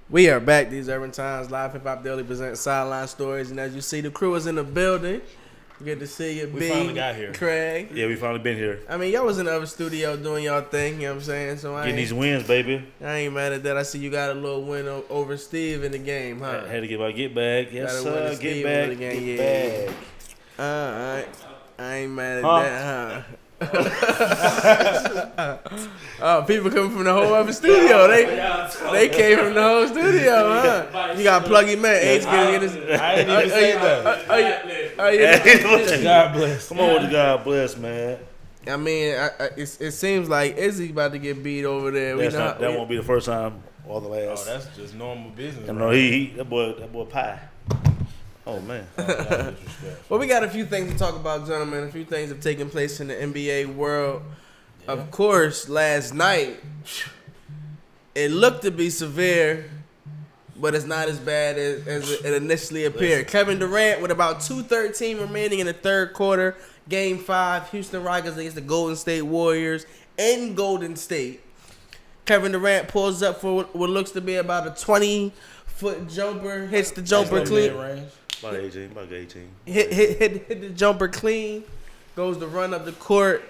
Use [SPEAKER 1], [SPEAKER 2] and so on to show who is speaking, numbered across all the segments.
[SPEAKER 1] We are back. These urban times. Live Hip Hop Daily presents Sideline Stories, and as you see, the crew is in the building. Good to see you,
[SPEAKER 2] We finally got here.
[SPEAKER 1] Craig.
[SPEAKER 3] Yeah, we finally been here.
[SPEAKER 1] I mean, y'all was in the other studio doing y'all thing. You know what I'm saying? So
[SPEAKER 3] Getting these wins, baby.
[SPEAKER 1] I ain't mad at that. I see you got a little win over Steve in the game, huh?
[SPEAKER 3] I had to get my get back. Yes,
[SPEAKER 1] Gotta
[SPEAKER 3] sir. Get back. Get back.
[SPEAKER 1] All right. I ain't mad at that, huh? Oh, people coming from the whole other studio. They came from the whole studio, huh? You got pluggy man. H get his.
[SPEAKER 2] I didn't even say that. God bless.
[SPEAKER 3] Come on with the God bless, man.
[SPEAKER 1] I mean, it seems like Izzy about to get beat over there.
[SPEAKER 3] That won't be the first time or the last.
[SPEAKER 2] Oh, that's just normal business.
[SPEAKER 3] I know that boy pie. Oh man.
[SPEAKER 1] Well, we got a few things to talk about, gentlemen. A few things have taken place in the NBA world. Yeah. Of course, last night it looked to be severe, but it's not as bad as it initially appeared. Kevin Durant with about 2:13 remaining in the third quarter, Game 5, Houston Rockets against the Golden State Warriors in Golden State. Kevin Durant pulls up for what looks to be about a 20-foot jumper, hits the jumper clean.
[SPEAKER 3] About 18.
[SPEAKER 1] Hit the jumper clean, goes to run up the court,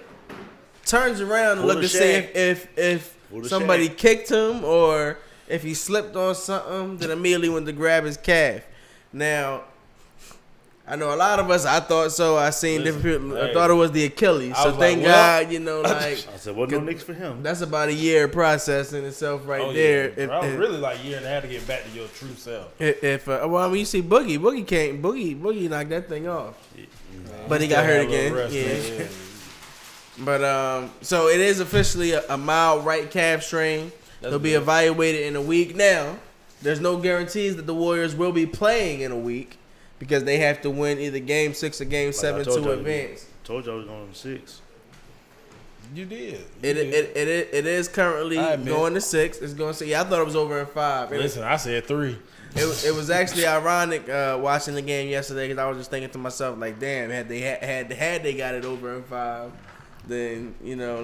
[SPEAKER 1] turns around and look to see if somebody kicked him or if he slipped on something, then immediately went to grab his calf. Now, I know a lot of us, I thought so. I seen different people. I thought it was the Achilles. So thank God,
[SPEAKER 3] I said, what no nicks for him?
[SPEAKER 1] That's about a year process in itself right there.
[SPEAKER 2] Yeah. I was really like a year and a half to get back to your true self.
[SPEAKER 1] Well, I mean, you see Boogie knocked that thing off. Yeah. But he got hurt again. Yeah. But so it is officially a mild right calf strain. He'll be evaluated in a week. Now, there's no guarantees that the Warriors will be playing in a week, because they have to win either Game 6 or Game 7 to advance.
[SPEAKER 3] Told you I was going to 6.
[SPEAKER 2] You did.
[SPEAKER 1] It is currently going to 6. It's going to say, I thought it was over in 5.
[SPEAKER 2] Listen, I said 3.
[SPEAKER 1] It was actually ironic watching the game yesterday, because I was just thinking to myself, like, damn, had they got it over in 5, then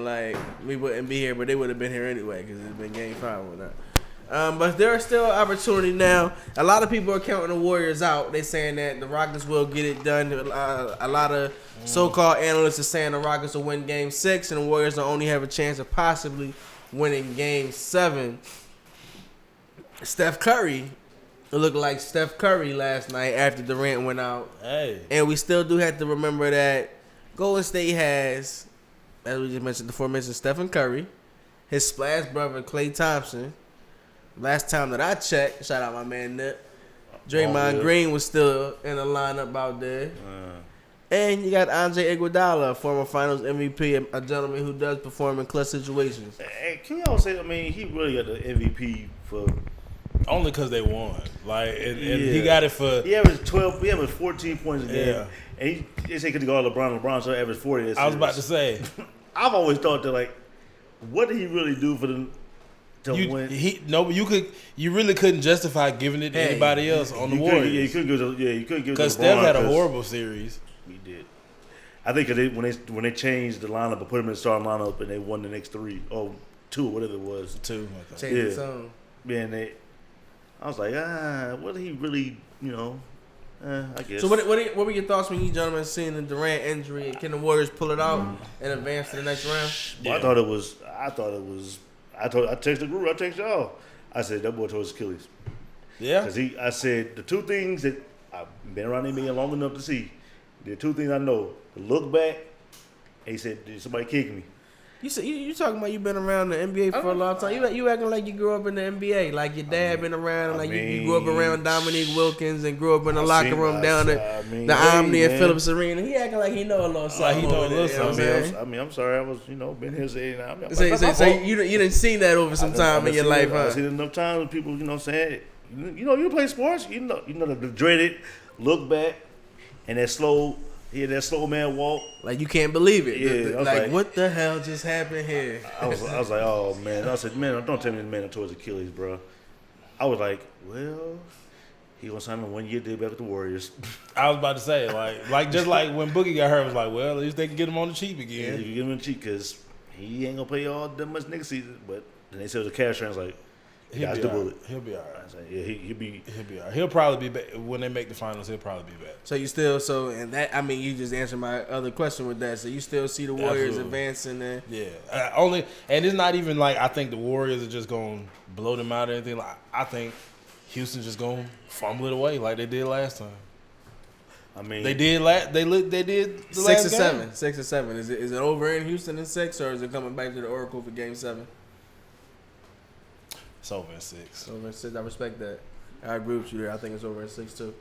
[SPEAKER 1] like we wouldn't be here, but they would have been here anyway, because it's been Game 5 or whatnot. But there are still opportunity now. A lot of people are counting the Warriors out. They're saying that the Rockets will get it done. A lot of so-called analysts are saying the Rockets will win Game 6 and the Warriors will only have a chance of possibly winning Game 7. Steph Curry looked like Steph Curry last night after Durant went out.
[SPEAKER 2] Hey.
[SPEAKER 1] And we still do have to remember that Golden State has, as we just mentioned, the aforementioned Stephen Curry, his splash brother Klay Thompson. Last time that I checked, shout out my man Nip, Draymond Green was still in the lineup out there. And you got Andre Iguodala, a former Finals MVP, a gentleman who does perform in clutch situations.
[SPEAKER 3] Hey, can y'all say? I mean, he really got the MVP for
[SPEAKER 2] only because they won. Like, and he got it for.
[SPEAKER 3] He averaged 12. He averaged 14 points a game. Yeah. And they say could go LeBron. LeBron so averaged 40.
[SPEAKER 2] I was about to say.
[SPEAKER 3] I've always thought that, like, what did he really do for them?
[SPEAKER 2] You really couldn't justify giving it to anybody else on the Warriors.
[SPEAKER 3] You couldn't give it.
[SPEAKER 2] Because Steph had a horrible series.
[SPEAKER 3] He did. I think when they changed the lineup and put him in the starting lineup and they won the next 2, whatever it was.
[SPEAKER 2] 2.
[SPEAKER 1] Okay. Changed the song.
[SPEAKER 3] Yeah, and I was like, what did he really, I guess.
[SPEAKER 1] So what were your thoughts when you gentlemen seen the Durant injury? Can the Warriors pull it out and advance to the next round?
[SPEAKER 3] Well, I thought it was. I texted the group. I texted y'all. I said that boy tore his Achilles.
[SPEAKER 2] Yeah.
[SPEAKER 3] Because I said the 2 things that I've been around NBA long enough to see. The 2 things I know: the look back. And he said, "Did somebody kick me?"
[SPEAKER 1] You talking about you been around the NBA for a long time. You acting like you grew up in the NBA, like your dad been around, like you grew up around Dominique Wilkins and grew up in the locker room down at the Omni at Phillips Arena. He acting like he know a little something.
[SPEAKER 2] He know a little something.
[SPEAKER 3] I'm sorry. I was been here saying now.
[SPEAKER 1] So you didn't see that over some time in your life, huh?
[SPEAKER 3] I've seen it enough times with people, saying, you play sports, you know the dreaded look back and that slow. Yeah, that slow man walk.
[SPEAKER 1] Like you can't believe it.
[SPEAKER 3] Yeah,
[SPEAKER 1] like what the hell just happened here?
[SPEAKER 3] I was like, oh man. I said, man, don't tell me the man tore his Achilles, bro. I was like, well, he gonna sign him 1 year deal back with the Warriors.
[SPEAKER 2] I was about to say, like just like when Boogie got hurt, I was like, well, at least they can get him on the cheap again.
[SPEAKER 3] Yeah, you get him on the cheap because he ain't gonna play all that much nigga season. But then they said it was a cash transfer. I was like,
[SPEAKER 2] He'll
[SPEAKER 3] Dodge
[SPEAKER 2] be
[SPEAKER 3] the
[SPEAKER 2] all right.
[SPEAKER 3] bullet.
[SPEAKER 2] He'll be all right.
[SPEAKER 3] Yeah, he'll be.
[SPEAKER 2] He'll be all right. He'll probably be back when they make the finals. He'll probably be back.
[SPEAKER 1] So you still and that I mean you just answered my other question with that. So you still see the Warriors
[SPEAKER 2] Absolutely.
[SPEAKER 1] advancing and
[SPEAKER 2] Yeah, and it's not even like I think the Warriors are just gonna blow them out or anything. Like I think Houston's just gonna fumble it away like they did last time.
[SPEAKER 3] I mean,
[SPEAKER 2] They did They did the
[SPEAKER 1] 6
[SPEAKER 2] last
[SPEAKER 1] or
[SPEAKER 2] game.
[SPEAKER 1] 7. 6 or 7. Is it over in Houston in 6 or is it coming back to the Oracle for Game 7?
[SPEAKER 2] It's over in 6.
[SPEAKER 1] Over in 6. I respect that. I agree with you there. I think it's over in 6 too.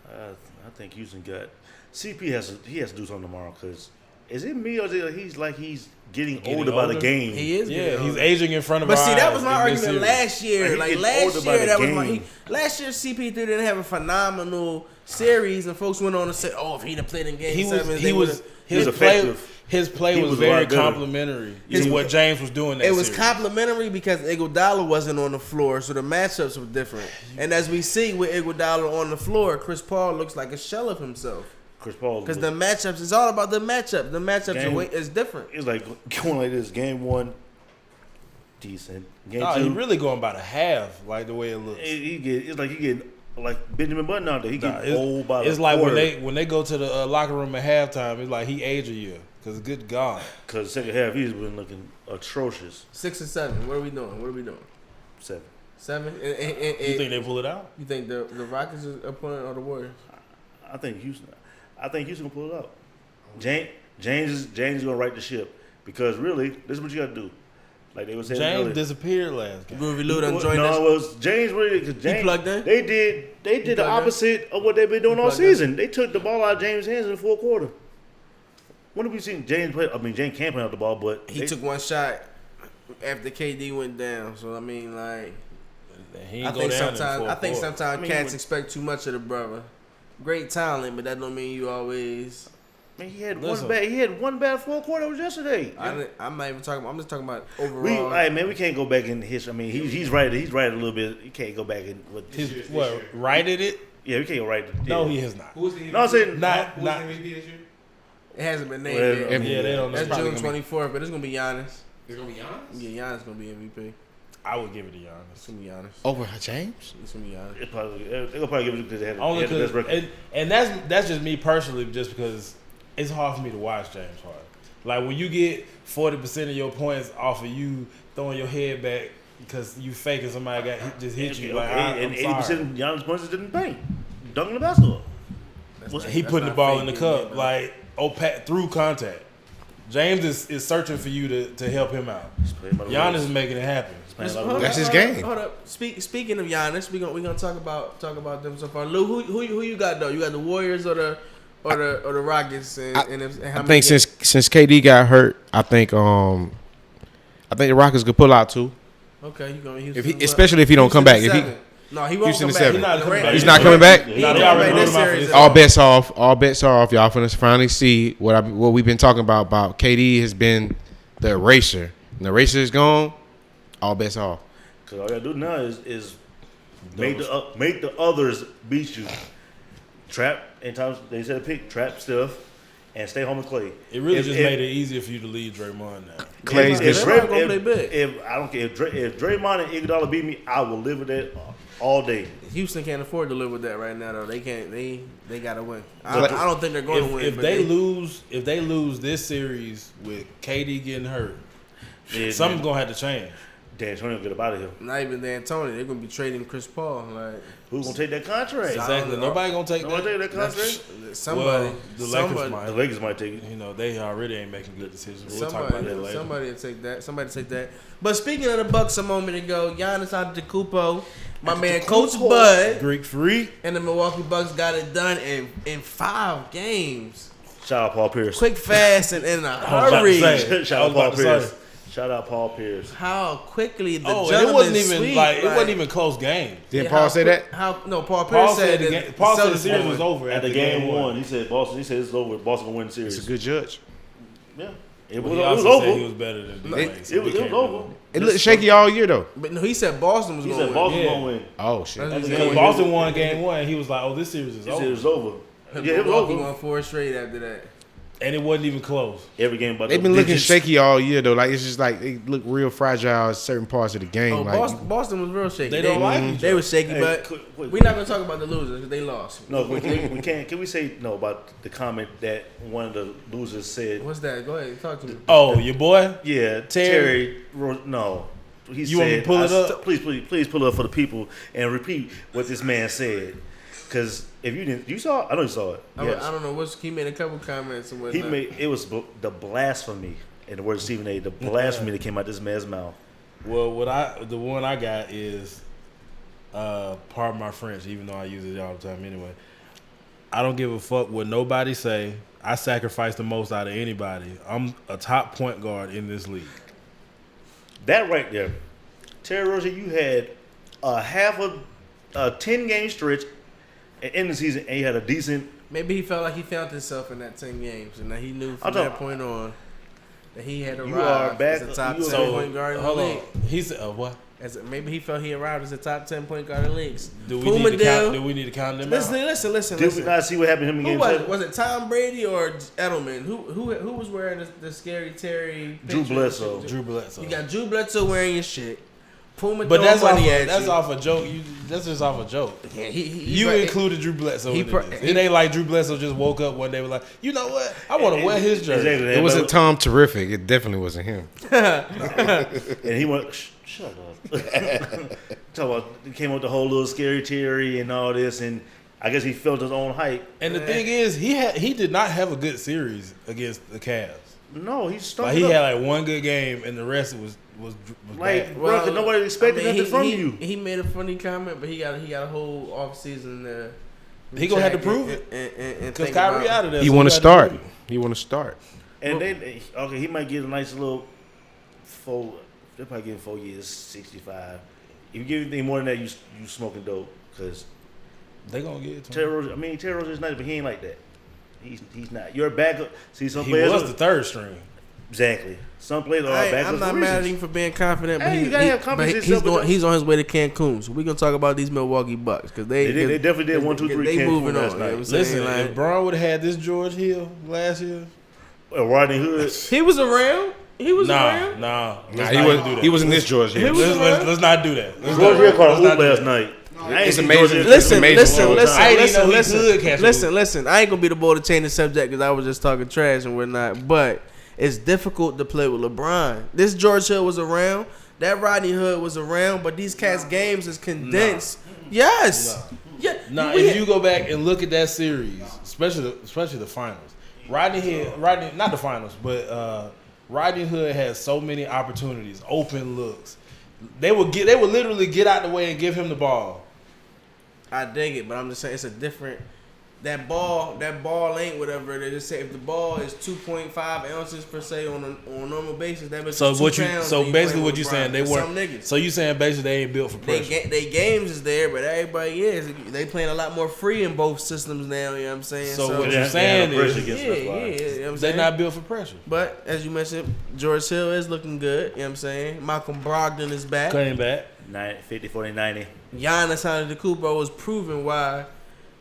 [SPEAKER 3] I think Houston got CP has to do something tomorrow because is it me or is it he's getting older by the
[SPEAKER 2] older?
[SPEAKER 3] game?
[SPEAKER 1] He is.
[SPEAKER 2] Yeah,
[SPEAKER 1] getting
[SPEAKER 2] he's
[SPEAKER 1] older.
[SPEAKER 2] aging in front of
[SPEAKER 1] But
[SPEAKER 2] our
[SPEAKER 1] see, that
[SPEAKER 2] eyes
[SPEAKER 1] was my
[SPEAKER 2] in this
[SPEAKER 1] argument
[SPEAKER 2] series.
[SPEAKER 1] last year.
[SPEAKER 3] Like, he
[SPEAKER 1] Like
[SPEAKER 3] gets
[SPEAKER 1] last
[SPEAKER 3] older by
[SPEAKER 1] year,
[SPEAKER 3] the
[SPEAKER 1] that was my.
[SPEAKER 3] game.
[SPEAKER 1] Last year, CP3 didn't have a phenomenal series, and folks went on to say, "Oh, if he'd have played in Game 7,
[SPEAKER 3] His effective.
[SPEAKER 2] His play
[SPEAKER 3] He
[SPEAKER 2] was
[SPEAKER 3] was a
[SPEAKER 2] very
[SPEAKER 3] lot better.
[SPEAKER 2] complimentary
[SPEAKER 3] Yeah.
[SPEAKER 2] to what James was doing that
[SPEAKER 1] It was
[SPEAKER 2] series.
[SPEAKER 1] complimentary because Iguodala wasn't on the floor, so the matchups were different. And as we see with Iguodala on the floor, Chris Paul looks like a shell of himself.
[SPEAKER 3] Chris Paul
[SPEAKER 1] Because the matchups, it's all about the matchup. The matchups is different.
[SPEAKER 3] It's like going like this. Game 1, decent. Game
[SPEAKER 2] No,
[SPEAKER 3] 2,
[SPEAKER 2] he really going by the half, like the way it looks.
[SPEAKER 3] it's like he getting like Benjamin Button out there. He
[SPEAKER 2] Nah,
[SPEAKER 3] getting old by the
[SPEAKER 2] it's like
[SPEAKER 3] quarter.
[SPEAKER 2] when they go to the locker room at halftime, it's like he aged a year. Cause good God,
[SPEAKER 3] Because the second half he's been looking atrocious.
[SPEAKER 1] 6 or 7. What are we doing?
[SPEAKER 3] 7.
[SPEAKER 1] 7?
[SPEAKER 2] you think they pull it out?
[SPEAKER 1] You think the Rockets are opponent or the Warriors?
[SPEAKER 3] I think Houston will pull it out. James is gonna right the ship because really this is what you got to do. Like they were saying
[SPEAKER 2] James
[SPEAKER 3] earlier.
[SPEAKER 2] disappeared last game.
[SPEAKER 1] Groovy Lou done joined
[SPEAKER 3] No,
[SPEAKER 1] us.
[SPEAKER 3] it was James really because James
[SPEAKER 1] plugged in?
[SPEAKER 3] They did the
[SPEAKER 1] plugged in?
[SPEAKER 3] opposite of what they've been doing all
[SPEAKER 1] plugged in?
[SPEAKER 3] season. They took the ball out of James' hands in the fourth quarter. When have we seen James play? I mean, James can't play out the ball, but
[SPEAKER 1] He took one shot after KD went down. So I mean, like,
[SPEAKER 2] He ain't go down in the fourth quarter.
[SPEAKER 1] sometimes cats expect too much of the brother. Great talent, but that don't mean you always.
[SPEAKER 3] Man, he had
[SPEAKER 2] Listen.
[SPEAKER 3] one bad fourth quarter. It was yesterday.
[SPEAKER 1] I'm not even talking. I'm just talking about overall.
[SPEAKER 3] We can't go back in history. I mean, he's right. He's right a little bit. You can't go back in with
[SPEAKER 2] His, what, righted it?
[SPEAKER 3] Yeah, we can't go right.
[SPEAKER 2] No,
[SPEAKER 3] yeah.
[SPEAKER 2] he has not.
[SPEAKER 4] Who was the MVP?
[SPEAKER 3] No, I'm saying
[SPEAKER 2] Not-
[SPEAKER 4] Who was
[SPEAKER 2] not-
[SPEAKER 4] the MVP this year?
[SPEAKER 1] It hasn't been named
[SPEAKER 3] Well,
[SPEAKER 1] yet.
[SPEAKER 2] Yeah, they don't know.
[SPEAKER 1] That's
[SPEAKER 2] Probably
[SPEAKER 1] June
[SPEAKER 2] gonna be-
[SPEAKER 1] 24th, but it's gonna be Giannis.
[SPEAKER 4] It's gonna be Giannis.
[SPEAKER 1] Yeah, Giannis gonna be MVP.
[SPEAKER 2] I would give it to
[SPEAKER 1] It's
[SPEAKER 2] Giannis.
[SPEAKER 1] gonna be Giannis.
[SPEAKER 5] Over James?
[SPEAKER 1] It's gonna be Giannis.
[SPEAKER 3] they're gonna probably give it because they had
[SPEAKER 2] Only
[SPEAKER 3] the best
[SPEAKER 2] because,
[SPEAKER 3] record.
[SPEAKER 2] and that's just me personally, just because it's hard for me to watch James Harden. Like when you get 40% of your points off of you throwing your head back because you faking somebody just hit you. Like
[SPEAKER 3] and
[SPEAKER 2] I'm
[SPEAKER 3] 80%
[SPEAKER 2] sorry.
[SPEAKER 3] of Giannis points didn't paint. Dunking the basketball.
[SPEAKER 2] He
[SPEAKER 1] That's
[SPEAKER 2] putting the
[SPEAKER 1] not
[SPEAKER 2] ball in the
[SPEAKER 1] fake,
[SPEAKER 2] cup,
[SPEAKER 1] man.
[SPEAKER 2] like through contact. James is searching for you to help him out. Giannis is making it happen.
[SPEAKER 5] That's his game.
[SPEAKER 1] Hold up. Speaking of Giannis, we gonna talk about them so far. Lou, who you got though? You got the Warriors or the Rockets? And how
[SPEAKER 5] I
[SPEAKER 1] many
[SPEAKER 5] think since KD got hurt, I think the Rockets could pull out too.
[SPEAKER 1] Okay, you going
[SPEAKER 5] Especially if he don't come back. If he
[SPEAKER 1] no, he won't
[SPEAKER 5] Houston
[SPEAKER 1] come
[SPEAKER 5] is
[SPEAKER 1] back.
[SPEAKER 5] 7.
[SPEAKER 2] He's not coming back.
[SPEAKER 5] He's not coming back.
[SPEAKER 1] He
[SPEAKER 2] Nah, they already
[SPEAKER 1] coming back
[SPEAKER 2] wrote him out for this.
[SPEAKER 5] All bets off. Y'all finna finally see what we've been talking about KD has been the eraser. And the eraser is gone. All bets off.
[SPEAKER 3] Because all you gotta do now is make the others beat you. Trap, anytime they said pick, trap stuff, and stay home with Clay.
[SPEAKER 2] It really just made it easier for you to lead Draymond now.
[SPEAKER 5] Clay's
[SPEAKER 3] if
[SPEAKER 1] Draymond gonna play big.
[SPEAKER 3] I don't care if Draymond and Iguodala beat me, I will live with that all day.
[SPEAKER 1] Houston can't afford to live with that right now though. They can't. They gotta win. I don't think they're going to win.
[SPEAKER 2] If
[SPEAKER 1] but
[SPEAKER 2] they lose this series with KD getting hurt, something's gonna have to change.
[SPEAKER 3] D'Antoni will get up out of here.
[SPEAKER 1] not even D'Antoni, they're gonna be trading Chris Paul. Like
[SPEAKER 3] Who's gonna take that contract?
[SPEAKER 2] Exactly. Nobody gonna take
[SPEAKER 3] Nobody
[SPEAKER 2] that.
[SPEAKER 3] take that contract.
[SPEAKER 1] somebody,
[SPEAKER 2] Well, the Lakers
[SPEAKER 1] somebody,
[SPEAKER 2] might.
[SPEAKER 3] The Lakers might take it.
[SPEAKER 2] You know, they already ain't making good decisions. We'll talk about that later.
[SPEAKER 1] Somebody will take that. Somebody take that. But speaking of the Bucks a moment ago, Giannis Antetokounmpo, my man Coach Bud,
[SPEAKER 2] Greek freak.
[SPEAKER 1] and the Milwaukee Bucks got it done in 5 games.
[SPEAKER 3] Shout out Paul Pierce.
[SPEAKER 1] Quick, fast, and in a
[SPEAKER 2] I was about to
[SPEAKER 1] hurry.
[SPEAKER 2] say.
[SPEAKER 3] Shout
[SPEAKER 2] I
[SPEAKER 3] out
[SPEAKER 2] was
[SPEAKER 3] Paul
[SPEAKER 2] about to say.
[SPEAKER 3] Pierce. Shout out Paul Pierce.
[SPEAKER 1] How quickly the
[SPEAKER 2] Oh, and
[SPEAKER 1] gentleman
[SPEAKER 2] it wasn't even
[SPEAKER 1] sweep,
[SPEAKER 2] it wasn't even close game.
[SPEAKER 5] Did
[SPEAKER 1] yeah,
[SPEAKER 5] Paul
[SPEAKER 1] how
[SPEAKER 5] say
[SPEAKER 1] quick-
[SPEAKER 5] that?
[SPEAKER 1] Paul
[SPEAKER 2] Paul
[SPEAKER 1] Pierce
[SPEAKER 2] said
[SPEAKER 1] said
[SPEAKER 2] the
[SPEAKER 1] that
[SPEAKER 2] game, Paul said the
[SPEAKER 1] Celtics
[SPEAKER 2] series
[SPEAKER 1] won.
[SPEAKER 2] was over
[SPEAKER 3] At the game one, he said it's over. Boston gonna win the series.
[SPEAKER 5] It's a good judge.
[SPEAKER 3] Yeah, it
[SPEAKER 2] But
[SPEAKER 3] was,
[SPEAKER 2] he
[SPEAKER 3] it was
[SPEAKER 2] also said
[SPEAKER 3] over.
[SPEAKER 2] he was better than
[SPEAKER 3] It
[SPEAKER 2] Dwayne. so
[SPEAKER 3] was
[SPEAKER 2] we can't
[SPEAKER 3] over.
[SPEAKER 2] really-
[SPEAKER 5] It looked shaky all year though.
[SPEAKER 1] But no, he said Boston was
[SPEAKER 3] He
[SPEAKER 1] going to
[SPEAKER 3] said
[SPEAKER 1] win.
[SPEAKER 3] Boston
[SPEAKER 2] Yeah.
[SPEAKER 3] gonna win.
[SPEAKER 5] Oh shit.
[SPEAKER 1] That's what he
[SPEAKER 3] Because
[SPEAKER 1] said.
[SPEAKER 2] Because Boston won game 1, he was like, "Oh, this series is
[SPEAKER 3] He said it
[SPEAKER 2] over."
[SPEAKER 3] was over. Yeah, it was
[SPEAKER 1] Milwaukee
[SPEAKER 3] over.
[SPEAKER 1] won 4 straight after that.
[SPEAKER 2] And it wasn't even close.
[SPEAKER 3] Every game, but
[SPEAKER 5] They've been looking shaky all year though. Like it's just like they look real fragile at certain parts of the game.
[SPEAKER 1] Oh,
[SPEAKER 5] like
[SPEAKER 1] Boston was real shaky.
[SPEAKER 2] They don't like each
[SPEAKER 1] They
[SPEAKER 2] other.
[SPEAKER 1] were shaky,
[SPEAKER 3] Hey,
[SPEAKER 1] but
[SPEAKER 3] wait.
[SPEAKER 1] we're not gonna talk about the losers because they lost.
[SPEAKER 3] No, we can't. Can we say no about the comment that one of the losers said?
[SPEAKER 1] What's that? Go ahead, talk to me.
[SPEAKER 2] Oh, your boy?
[SPEAKER 3] Yeah,
[SPEAKER 2] Terry.
[SPEAKER 3] No, he
[SPEAKER 2] You want me to pull it up?
[SPEAKER 3] Please pull it up for the people and repeat what this man said. Because if you didn't, you saw it. I know you saw it. Yes.
[SPEAKER 1] I don't know. He made a couple comments and whatnot.
[SPEAKER 3] He made it was the blasphemy in the word Stephen A. The blasphemy that came out this man's mouth.
[SPEAKER 2] Well, the one I got is, pardon my French, even though I use it all the time anyway. I don't give a fuck what nobody say. I sacrifice the most out of anybody. I'm a top point guard in this league.
[SPEAKER 3] That right there, Terry Rozier, you had a 10-game stretch in the season, and you had a decent.
[SPEAKER 1] Maybe he felt like he found himself in that 10 games, and that he knew from that point on that he had arrived as a top 10 point guard in the league.
[SPEAKER 2] He said, what?
[SPEAKER 1] Maybe he felt he arrived as a top 10 point guard in the league.
[SPEAKER 2] Do we need to count them out?
[SPEAKER 1] Listen.
[SPEAKER 3] Did we not see what happened to him in
[SPEAKER 1] Who
[SPEAKER 3] game
[SPEAKER 1] was
[SPEAKER 3] 7?
[SPEAKER 1] it? Was it Tom Brady or Edelman? Who was wearing the scary Terry picture?
[SPEAKER 3] Drew Bledsoe.
[SPEAKER 2] Drew Bledsoe.
[SPEAKER 1] You got Drew Bledsoe wearing your shit. Puma
[SPEAKER 2] But that's
[SPEAKER 1] money at
[SPEAKER 2] that's
[SPEAKER 1] you.
[SPEAKER 2] off a joke. That's just off a joke.
[SPEAKER 1] Yeah,
[SPEAKER 2] You included Drew Bledsoe in this. It ain't like Drew Bledsoe just woke up one day and was like, you know what? I want to wear his jersey.
[SPEAKER 3] Exactly.
[SPEAKER 5] it wasn't Tom Terrific. It definitely wasn't him.
[SPEAKER 3] And he went, shut up. He came up with the whole little scary Terry and all this, and I guess he felt his own hype.
[SPEAKER 2] And the thing is, he did not have a good series against the Cavs.
[SPEAKER 3] No, he stunk.
[SPEAKER 2] Like he had like one good game, and the rest was
[SPEAKER 3] like,
[SPEAKER 2] bad.
[SPEAKER 3] bro, 'cause nobody expected nothing from you.
[SPEAKER 1] He made a funny comment, but he got a whole off season there.
[SPEAKER 2] He gonna have to prove it because Kyrie out of there.
[SPEAKER 5] He
[SPEAKER 2] so
[SPEAKER 5] want to
[SPEAKER 2] he
[SPEAKER 5] start.
[SPEAKER 2] gotta prove
[SPEAKER 5] He want to start.
[SPEAKER 3] And he might get a nice little 4. They're probably getting 4 years, 65. If you give anything more than that, you smoking dope. Because
[SPEAKER 2] it. They gonna get it to him.
[SPEAKER 3] Terry Rozier is nice, but he ain't like that. He's not. You're a backup. See, some
[SPEAKER 2] He
[SPEAKER 3] players
[SPEAKER 2] was the third string.
[SPEAKER 3] Exactly. Some players are backups.
[SPEAKER 1] I'm not mad at him for being confident, but,
[SPEAKER 3] Hey, you gotta have confidence in yourself,
[SPEAKER 1] he's on his way to Cancun. So we're gonna talk about these Milwaukee Bucks because they
[SPEAKER 3] definitely did 1, 2, 3.
[SPEAKER 1] They
[SPEAKER 3] Cancun
[SPEAKER 1] moving
[SPEAKER 3] last
[SPEAKER 1] on.
[SPEAKER 3] night.
[SPEAKER 1] You know what I'm saying?
[SPEAKER 2] Listen,
[SPEAKER 1] Like,
[SPEAKER 2] if Braun would have had this George Hill last year,
[SPEAKER 3] Rodney Hood.
[SPEAKER 1] he was around. He was around.
[SPEAKER 2] nah.
[SPEAKER 5] He wasn't this George here.
[SPEAKER 2] Let's not do that.
[SPEAKER 3] George Hill caught a hoop last night.
[SPEAKER 5] It's amazing.
[SPEAKER 1] Listen.
[SPEAKER 2] I didn't know he could catch a
[SPEAKER 1] Listen. I ain't gonna be the boy to change the subject because I was just talking trash and whatnot. But it's difficult to play with LeBron. This George Hill was around. That Rodney Hood was around. But these cats' games is condensed. Yes. Yeah.
[SPEAKER 2] If you go back and look at that series, especially the finals, Rodney Hood, not the finals, but Rodney Hood had so many opportunities, open looks. They would literally get out the way and give him the ball.
[SPEAKER 1] I dig it, but I'm just saying it's a different. That ball ain't whatever. They just say if the ball is 2.5 ounces per se on a normal basis, that makes
[SPEAKER 2] So
[SPEAKER 1] 2
[SPEAKER 2] what you
[SPEAKER 1] pounds
[SPEAKER 2] so
[SPEAKER 1] when
[SPEAKER 2] basically
[SPEAKER 1] playing
[SPEAKER 2] what
[SPEAKER 1] with
[SPEAKER 2] you
[SPEAKER 1] LeBron.
[SPEAKER 2] saying they
[SPEAKER 1] There's
[SPEAKER 2] weren't.
[SPEAKER 1] some niggas.
[SPEAKER 2] So you saying basically they ain't built for pressure.
[SPEAKER 1] They games is there, but everybody is. They playing a lot more free in both systems now. You know what I'm saying?
[SPEAKER 2] So what you're saying is
[SPEAKER 1] you know what I'm
[SPEAKER 2] they
[SPEAKER 1] saying?
[SPEAKER 2] not built for pressure.
[SPEAKER 1] But as you mentioned, George Hill is looking good. You know what I'm saying? Malcolm Brogdon is back.
[SPEAKER 2] Came back.
[SPEAKER 3] 50, 40, 90.
[SPEAKER 1] Giannis Antetokounmpo was proving why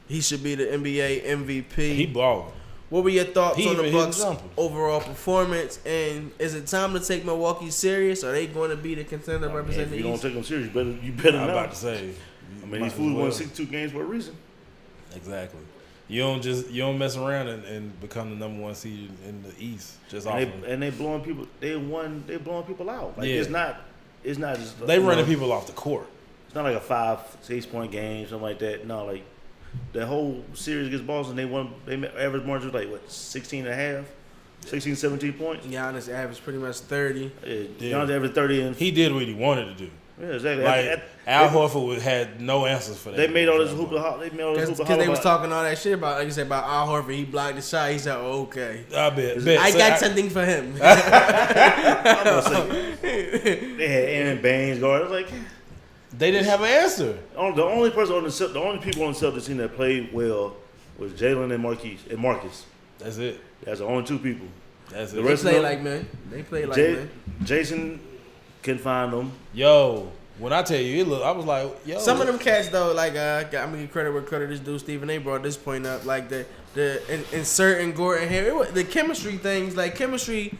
[SPEAKER 1] he should be the NBA MVP.
[SPEAKER 2] He balling.
[SPEAKER 1] What were your thoughts
[SPEAKER 2] He
[SPEAKER 1] on the
[SPEAKER 2] even hit
[SPEAKER 1] Bucks'
[SPEAKER 2] examples.
[SPEAKER 1] overall performance? And is it time to take Milwaukee serious? Are they going to be the contender representing
[SPEAKER 3] If
[SPEAKER 1] the
[SPEAKER 3] you don't
[SPEAKER 1] East?
[SPEAKER 3] take them serious, you better
[SPEAKER 2] I'm
[SPEAKER 3] know.
[SPEAKER 2] about to say.
[SPEAKER 3] I mean, these fools won 62 games for a reason.
[SPEAKER 2] Exactly. You don't mess around and become the number 1 seed in the East just off.
[SPEAKER 3] And they blowing people. They blowing people out. Like
[SPEAKER 2] Yeah.
[SPEAKER 3] it's not just
[SPEAKER 2] They running people off the court.
[SPEAKER 3] It's not like a 5-6 point game, something like that. No, like the whole series against Boston, they won. They average margin was like what 16 and a half, 16, 17 points.
[SPEAKER 1] Giannis averaged pretty much 30.
[SPEAKER 3] Giannis averaged 30 and
[SPEAKER 2] He did what he wanted to do.
[SPEAKER 3] yeah, exactly.
[SPEAKER 2] Like Al Horford had no answers for that.
[SPEAKER 3] They made all this hoop. They made all this hoop.
[SPEAKER 1] Because they was talking all that shit about, like you said, about Al Horford. He blocked the shot. He said, oh, okay.
[SPEAKER 2] I bet.
[SPEAKER 1] I got something for him.
[SPEAKER 3] They had Aaron Baines guard. I was like,
[SPEAKER 2] They didn't have an answer.
[SPEAKER 3] the only people on the Celtics team that played well was Jalen and Marcus.
[SPEAKER 2] That's it.
[SPEAKER 3] That's the only 2 people.
[SPEAKER 2] That's it.
[SPEAKER 3] The
[SPEAKER 1] They
[SPEAKER 3] rest
[SPEAKER 1] play
[SPEAKER 3] of them,
[SPEAKER 1] like men. They play like men.
[SPEAKER 3] Jason can find them.
[SPEAKER 2] Yo, when I tell you, I was like, yo.
[SPEAKER 1] Some of them cats though, like I'm gonna give credit where credit is due. Stephen A. brought this point up. Like inserting Gordon Hayward, the chemistry things, like chemistry.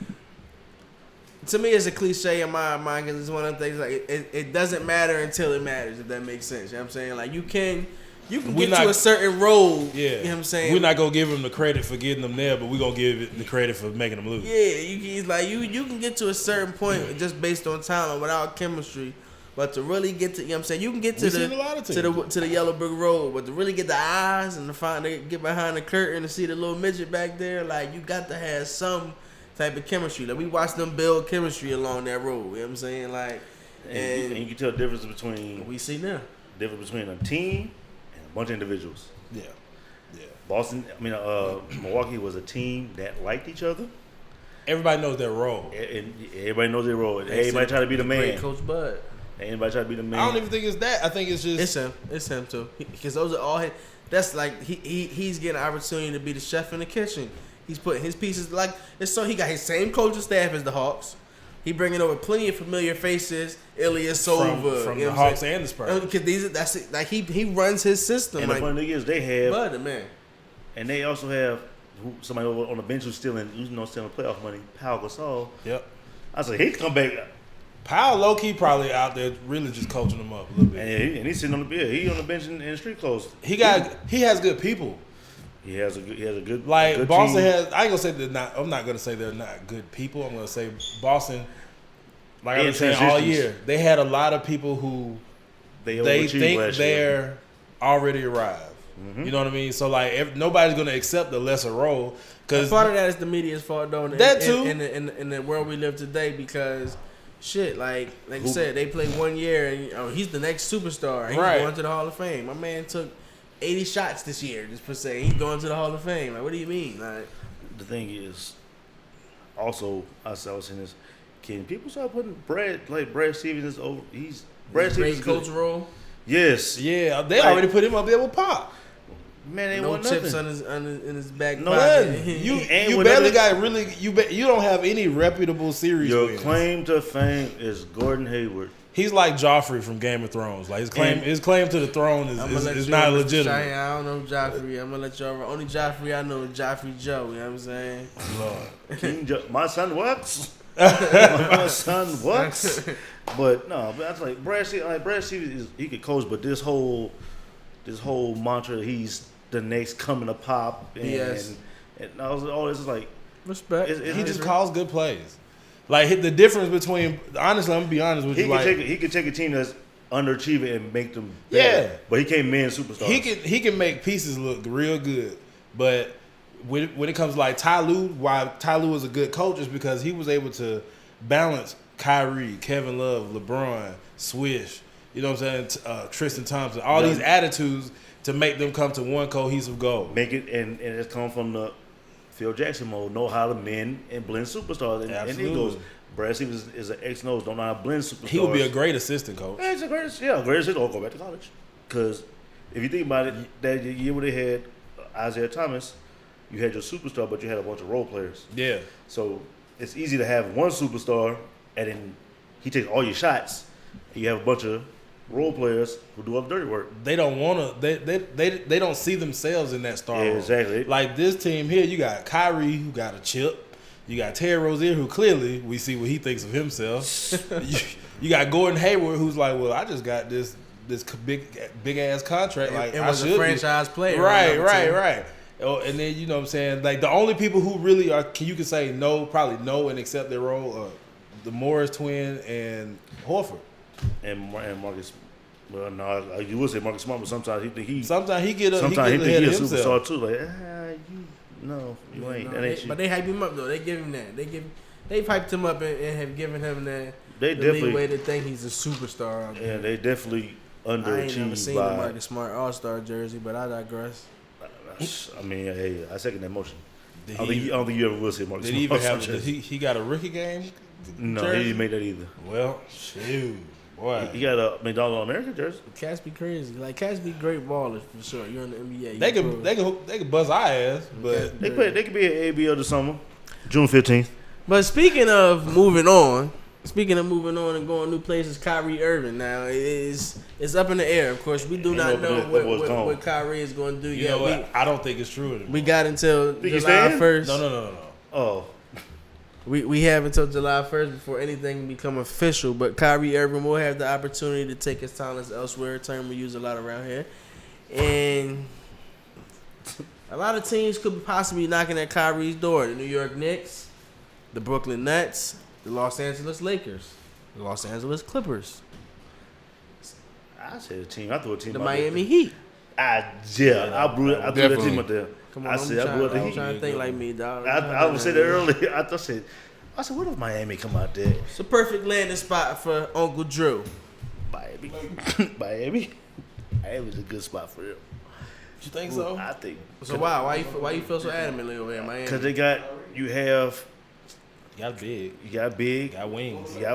[SPEAKER 1] To me, it's a cliche in my mind because it's one of the things like it doesn't matter until it matters. If that makes sense, you know what I'm saying? Like you can get to a certain role. Yeah, you know what I'm saying?
[SPEAKER 2] We're not gonna give him the credit for getting them there, but we're gonna give it the credit for making them lose.
[SPEAKER 1] Yeah, you can get to a certain point just based on talent without chemistry. But to really get to, you know what I'm saying, you can get to the yellow brick road, but to really get the eyes and to get behind the curtain and see the little midget back there, like you got to have some type of chemistry. Like we watched them build chemistry along that road. You know what I'm saying? Like,
[SPEAKER 3] and you can tell the difference between
[SPEAKER 1] we see now.
[SPEAKER 3] Difference between a team and a bunch of individuals.
[SPEAKER 2] Yeah.
[SPEAKER 3] Milwaukee was a team that liked each other.
[SPEAKER 2] Everybody knows their role.
[SPEAKER 3] And everybody knows their role. Everybody try to be the man.
[SPEAKER 1] Great Coach Bud.
[SPEAKER 3] Anybody try to be the man.
[SPEAKER 2] I don't even think it's that. I think it's just
[SPEAKER 1] it's him too. Because those are all his. That's like he's getting an opportunity to be the chef in the kitchen. He's putting his pieces like it's so he got his same coaching staff as the Hawks. He bringing over plenty of familiar faces. Ilyasova
[SPEAKER 2] from the Hawks and the Spurs.
[SPEAKER 1] Because that's it. Like he runs his system.
[SPEAKER 3] And
[SPEAKER 1] like,
[SPEAKER 3] the funny thing is they have
[SPEAKER 1] Bud, man.
[SPEAKER 3] And they also have somebody over on the bench who's stealing playoff money. Pau Gasol.
[SPEAKER 2] Yep.
[SPEAKER 3] I said he come back.
[SPEAKER 2] Pau low key probably out there really just coaching them up a little bit.
[SPEAKER 3] And he's sitting on the bench. He on the bench in street clothes.
[SPEAKER 2] He has good people.
[SPEAKER 3] He has a good
[SPEAKER 2] like
[SPEAKER 3] good
[SPEAKER 2] Boston
[SPEAKER 3] team.
[SPEAKER 2] has. I ain't gonna say they're not. I'm not gonna say they're not good people. I'm gonna say Boston. Like I've been saying all year, they had a lot of people who they think they're already arrived. Mm-hmm. You know what I mean? So like, nobody's gonna accept the lesser role because
[SPEAKER 1] part of that is the media's fault, though. In the world we live today, because shit, like you said, they play 1 year and he's the next superstar. He's going to the Hall of Fame. My man took 80 shots this year, just per se. He's going to the Hall of Fame. Like, what do you mean? Like,
[SPEAKER 3] the thing is, also, I was saying this. Can people start putting Brad Stevens over? Brad Stevens
[SPEAKER 1] coach role.
[SPEAKER 3] Yes.
[SPEAKER 2] Yeah, they already put him up there with Pop.
[SPEAKER 3] Man, they
[SPEAKER 1] no
[SPEAKER 3] want
[SPEAKER 1] chips
[SPEAKER 3] nothing.
[SPEAKER 1] in his back
[SPEAKER 2] no
[SPEAKER 1] pocket.
[SPEAKER 2] You barely got really. You don't have any reputable series.
[SPEAKER 3] Your
[SPEAKER 2] wins.
[SPEAKER 3] claim to fame is Gordon Hayward.
[SPEAKER 2] He's like Joffrey from Game of Thrones. Like his claim to the throne is not legitimate.
[SPEAKER 1] I don't know Joffrey. I'm gonna let y'all. Only Joffrey I know is Joffrey Joe. You know what I'm saying?
[SPEAKER 3] Lord, King my son works. My son works. But no, but I was like Brad Stevens he could coach, but this whole mantra, he's the next coming to Pop, and I was all this is like
[SPEAKER 1] respect.
[SPEAKER 2] He just calls good plays. Like the difference between, honestly, I'm gonna be honest with you.
[SPEAKER 3] He could take a team that's underachieving and make them better. Yeah, but he can't man superstars.
[SPEAKER 2] He can make pieces look real good, but when it comes to like Ty Lue, why Ty Lue was a good coach is because he was able to balance Kyrie, Kevin Love, LeBron, Swish. You know what I'm saying? Tristan Thompson, all these attitudes to make them come to one cohesive goal.
[SPEAKER 3] Make it, and it's come from the Phil Jackson mode, know how to mend and blend superstars. And he goes, Brad Stevens is an ex-nose, don't know how to blend superstars.
[SPEAKER 2] He would be a great assistant coach.
[SPEAKER 3] Yeah, he's a great assistant. Or go back to college. Because if you think about it, that year where they had Isaiah Thomas, you had your superstar, but you had a bunch of role players. Yeah. So it's easy to have one superstar, and then he takes all your shots, and you have a bunch of role players who do all the dirty work.
[SPEAKER 2] They don't want to. They don't see themselves in that star role.
[SPEAKER 3] Exactly.
[SPEAKER 2] Like this team here, you got Kyrie who got a chip. You got Terry Rozier who clearly we see what he thinks of himself. you got Gordon Hayward who's like, well, I just got this big ass contract. Like
[SPEAKER 1] I was a franchise player.
[SPEAKER 2] Right. Oh, and then you know what I'm saying. Like the only people who really are, you can say no, probably no, and accept their role are the Morris twin and Horford.
[SPEAKER 3] And Marcus, well, no, you would say Marcus Smart, but sometimes he think he.
[SPEAKER 2] Sometimes he get a.
[SPEAKER 3] Sometimes he think he's a
[SPEAKER 2] superstar
[SPEAKER 3] too. Like, you ain't. That ain't you.
[SPEAKER 1] But they hype him up though. They give him that. They've hyped him up and have given him that.
[SPEAKER 3] They
[SPEAKER 1] the leeway to think he's a superstar. Out there.
[SPEAKER 3] Yeah, they definitely underachieved.
[SPEAKER 1] I ain't never seen the Marcus Smart All-Star jersey, but I digress.
[SPEAKER 3] I mean, hey, I second that motion. I don't think you ever will see Marcus Smart.
[SPEAKER 2] Did he even have? He got a rookie game?
[SPEAKER 3] No,
[SPEAKER 2] jersey?
[SPEAKER 3] he didn't make that either.
[SPEAKER 2] Well, shoot. Boy.
[SPEAKER 3] He got a McDonald's All-American jersey. Cats
[SPEAKER 1] be crazy. Like, cats be great ballers for sure. You're in the NBA.
[SPEAKER 2] They can buzz our ass, but
[SPEAKER 3] they could be an ABL this summer, June 15th.
[SPEAKER 1] But speaking of moving on, Speaking of moving on and going new places, Kyrie Irving now it's up in the air. Of course, we do not know what Kyrie is going to do yet.
[SPEAKER 2] I don't think it's true anymore.
[SPEAKER 1] We got until July 1st.
[SPEAKER 2] No.
[SPEAKER 3] Oh.
[SPEAKER 1] We have until July 1st before anything become official. But Kyrie Irving will have the opportunity to take his talents elsewhere. A term we use a lot around here. And a lot of teams could possibly be knocking at Kyrie's door. The New York Knicks, the Brooklyn Nets, the Los Angeles Lakers, the Los Angeles Clippers.
[SPEAKER 3] I said a team. I threw a team.
[SPEAKER 1] The Miami Heat.
[SPEAKER 3] I threw that team up there.
[SPEAKER 1] Come on, I'm trying to think like me, dog.
[SPEAKER 3] I was saying that earlier. I said, what if Miami come out there?
[SPEAKER 1] It's a perfect landing spot for Uncle Drew.
[SPEAKER 3] Miami was a good spot for him.
[SPEAKER 2] You think so?
[SPEAKER 3] I think.
[SPEAKER 1] So why you feel so adamantly over here, Miami?
[SPEAKER 3] Because you got big. You got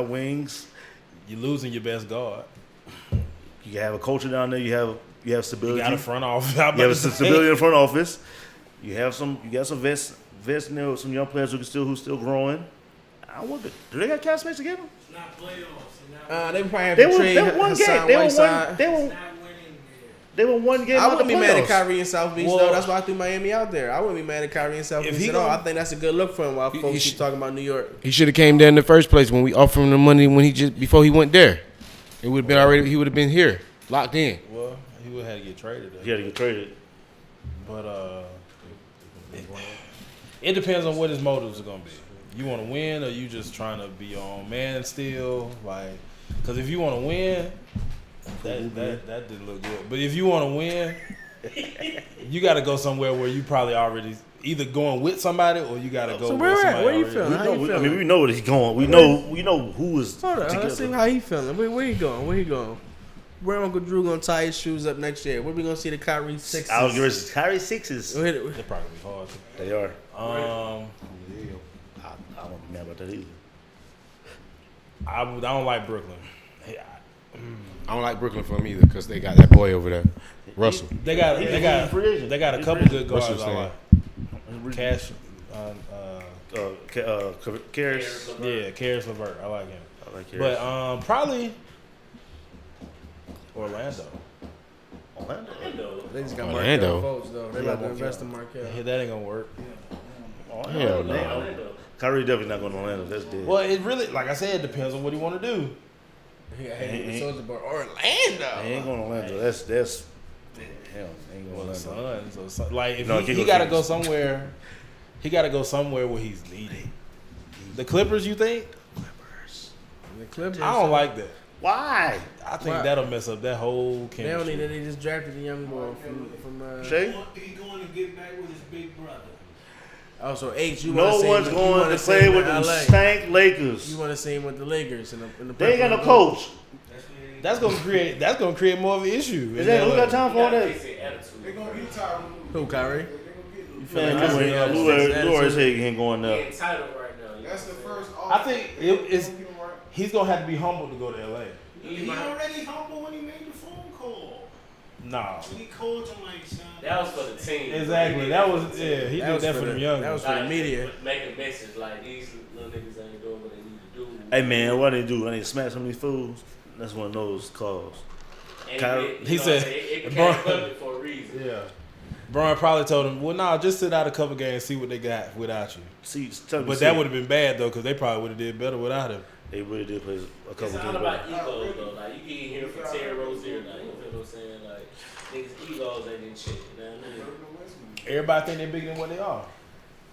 [SPEAKER 3] wings.
[SPEAKER 2] You're losing your best guard.
[SPEAKER 3] You have a culture down there. You have stability.
[SPEAKER 2] You got a front office.
[SPEAKER 3] You have stability in the front office. You got some vets in there with some young players who still growing. I wonder, do they got cap space to give them?
[SPEAKER 4] It's not playoffs.
[SPEAKER 1] They probably have to trade Hassan Whiteside.
[SPEAKER 3] They were one game.
[SPEAKER 1] I wouldn't be mad at Kyrie in South Beach though. That's why I threw Miami out there. I wouldn't be mad at Kyrie in South Beach at all. I think that's a good look for him. While folks keep talking about New York,
[SPEAKER 5] he should have came there in the first place when we offered him the money before he went there. It would have been already. He would have been here, locked in.
[SPEAKER 2] Well, he would have had to get traded.
[SPEAKER 3] He had to get traded.
[SPEAKER 2] But it depends on what his motives are gonna be. You want to win, or you just trying to be on man still? Like, because if you want to win, that didn't look good. But if you want to win, you got to go somewhere where you probably already either going with somebody or you got to go.
[SPEAKER 1] So
[SPEAKER 2] where
[SPEAKER 1] somebody where you feeling? How you feeling?
[SPEAKER 3] We know where he's going. We know who is.
[SPEAKER 1] Hold on, let's see how he feeling. Where he going? Where Uncle Drew gonna tie his shoes up next year? Where we gonna see the Kyrie Sixes?
[SPEAKER 3] Kyrie Sixes.
[SPEAKER 2] They're probably be hard.
[SPEAKER 3] They are.
[SPEAKER 2] I
[SPEAKER 3] don't be mad about that either.
[SPEAKER 2] I don't like Brooklyn.
[SPEAKER 5] I don't like Brooklyn for him either because they got that boy over there, Russell.
[SPEAKER 2] They got a couple good guards. I like. Cash.
[SPEAKER 3] Karis.
[SPEAKER 2] Yeah, Karis LeVert. I like him. But probably Orlando.
[SPEAKER 1] They just got Markelle Fultz though. They about to invest in Markelle.
[SPEAKER 2] Yeah, that ain't gonna work.
[SPEAKER 5] Hell no.
[SPEAKER 3] Kyrie definitely not going to Orlando. That's dead.
[SPEAKER 2] Well, it really, like I said, it depends on what he want to do.
[SPEAKER 1] Orlando.
[SPEAKER 3] He ain't going to Orlando. That's hell. Ain't going to Orlando.
[SPEAKER 2] So, like, if he got to go somewhere, he got to go somewhere where he's needed. The Clippers, you think?
[SPEAKER 1] The Clippers.
[SPEAKER 2] I don't like that.
[SPEAKER 3] Why?
[SPEAKER 2] I think that'll mess up that whole chemistry.
[SPEAKER 1] They don't need that. They just drafted the young boy from
[SPEAKER 3] Shea.
[SPEAKER 4] He's going to get back with his big brother.
[SPEAKER 1] Oh, so H, you
[SPEAKER 3] no one's going to play with the stank Lakers.
[SPEAKER 1] You want to see him with the Lakers in the
[SPEAKER 3] they ain't got no coach.
[SPEAKER 2] That's gonna create more of an issue.
[SPEAKER 3] Is that who got time for that?
[SPEAKER 4] They're gonna be tired.
[SPEAKER 1] Who, Kyrie?
[SPEAKER 3] You feel like Lou already said he ain't going up.
[SPEAKER 4] That's the first.
[SPEAKER 2] I think he's gonna have to be humble to go to LA.
[SPEAKER 4] He already humble when he made the phone call.
[SPEAKER 2] Nah.
[SPEAKER 4] He called him like, son.
[SPEAKER 6] That was for the team.
[SPEAKER 2] Exactly. That was he did that for the young.
[SPEAKER 1] That was for the media.
[SPEAKER 6] Make a message like these little niggas ain't doing what they need to do.
[SPEAKER 3] Hey man, what they do? I need to smash some of these fools. That's one of those calls.
[SPEAKER 2] He said
[SPEAKER 6] it became public for a reason.
[SPEAKER 2] Yeah. Brian probably told him, well, nah, just sit out a couple games, see what they got without you. But that would have been bad though, because they probably would have did better without him.
[SPEAKER 3] They really did play a couple games.
[SPEAKER 6] It's all about egos though. Like you can hear from Terry Rozier, like you feel what I'm saying? Like niggas' egos ain't in shit. You know what I mean?
[SPEAKER 2] Everybody think they're bigger than what they are.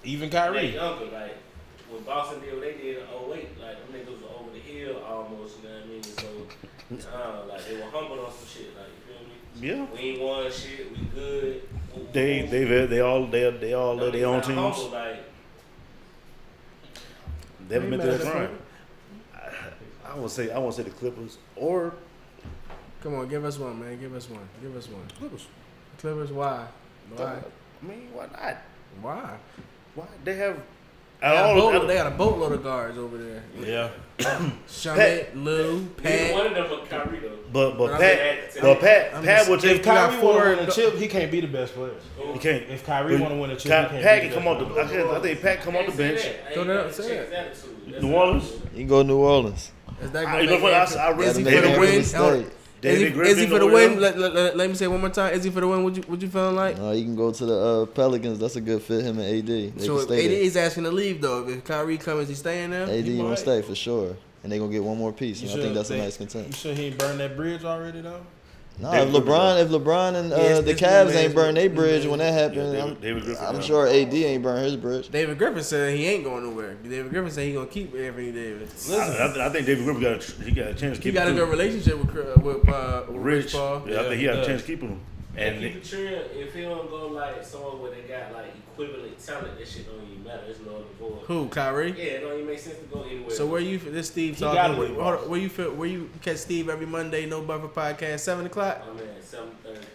[SPEAKER 2] Even Kyrie.
[SPEAKER 6] They younger, like when Boston did what they did in 08, like them niggas were over the hill almost. You know what I mean? So like they were humble on some shit. Like you feel me?
[SPEAKER 3] Yeah.
[SPEAKER 6] We ain't won shit. We good.
[SPEAKER 3] They all led their own teams.
[SPEAKER 6] Humble, like,
[SPEAKER 3] they haven't been to that grind. I won't say the Clippers or.
[SPEAKER 1] Come on, give us one, man. Give us one. Clippers. Why?
[SPEAKER 3] I mean, why not?
[SPEAKER 1] Why?
[SPEAKER 3] They have.
[SPEAKER 1] They got a boatload of guards over there.
[SPEAKER 2] Yeah.
[SPEAKER 1] Shamit, Lou, Pat.
[SPEAKER 6] One of them was Kyrie though.
[SPEAKER 3] Pat will take.
[SPEAKER 2] If Kyrie want to win a chip, he can't be the best player.
[SPEAKER 3] He can't.
[SPEAKER 2] If Kyrie want to win a chip,
[SPEAKER 3] Pat can come off the. I think Pat come off the bench.
[SPEAKER 1] Say that.
[SPEAKER 3] New Orleans.
[SPEAKER 7] He can go to New Orleans.
[SPEAKER 1] Is that
[SPEAKER 3] I
[SPEAKER 1] is he for the win? Is he for the win? Let me say it one more time. Is he for the win? What you feeling like?
[SPEAKER 7] No, he can go to the Pelicans. That's a good fit. Him and AD. They
[SPEAKER 1] so if AD is asking to leave though, if Kyrie comes, is he staying there?
[SPEAKER 7] AD gonna stay for sure, and they gonna get one more piece. And I think that's a nice content.
[SPEAKER 2] You sure he ain't burned that bridge already though?
[SPEAKER 7] No, if LeBron and the Cavs ain't burned their bridge when that happened, I'm sure AD ain't burned his bridge.
[SPEAKER 1] David Griffin said he ain't going nowhere. David Griffin said he gonna keep Anthony Davis.
[SPEAKER 3] I think David Griffin got a chance to keep him.
[SPEAKER 1] He got a good relationship with Rich Paul.
[SPEAKER 3] Yeah, I think he got a chance to keep him.
[SPEAKER 6] And keep it real, if he don't go like somewhere where they got like equivalent talent, that shit don't even matter. It's no other board.
[SPEAKER 1] Who, Kyrie?
[SPEAKER 6] Yeah, it don't even make sense to go anywhere.
[SPEAKER 1] So where you this Steve talking? Where you catch Steve every Monday? No Buffer podcast 7 o'clock.
[SPEAKER 6] Oh man,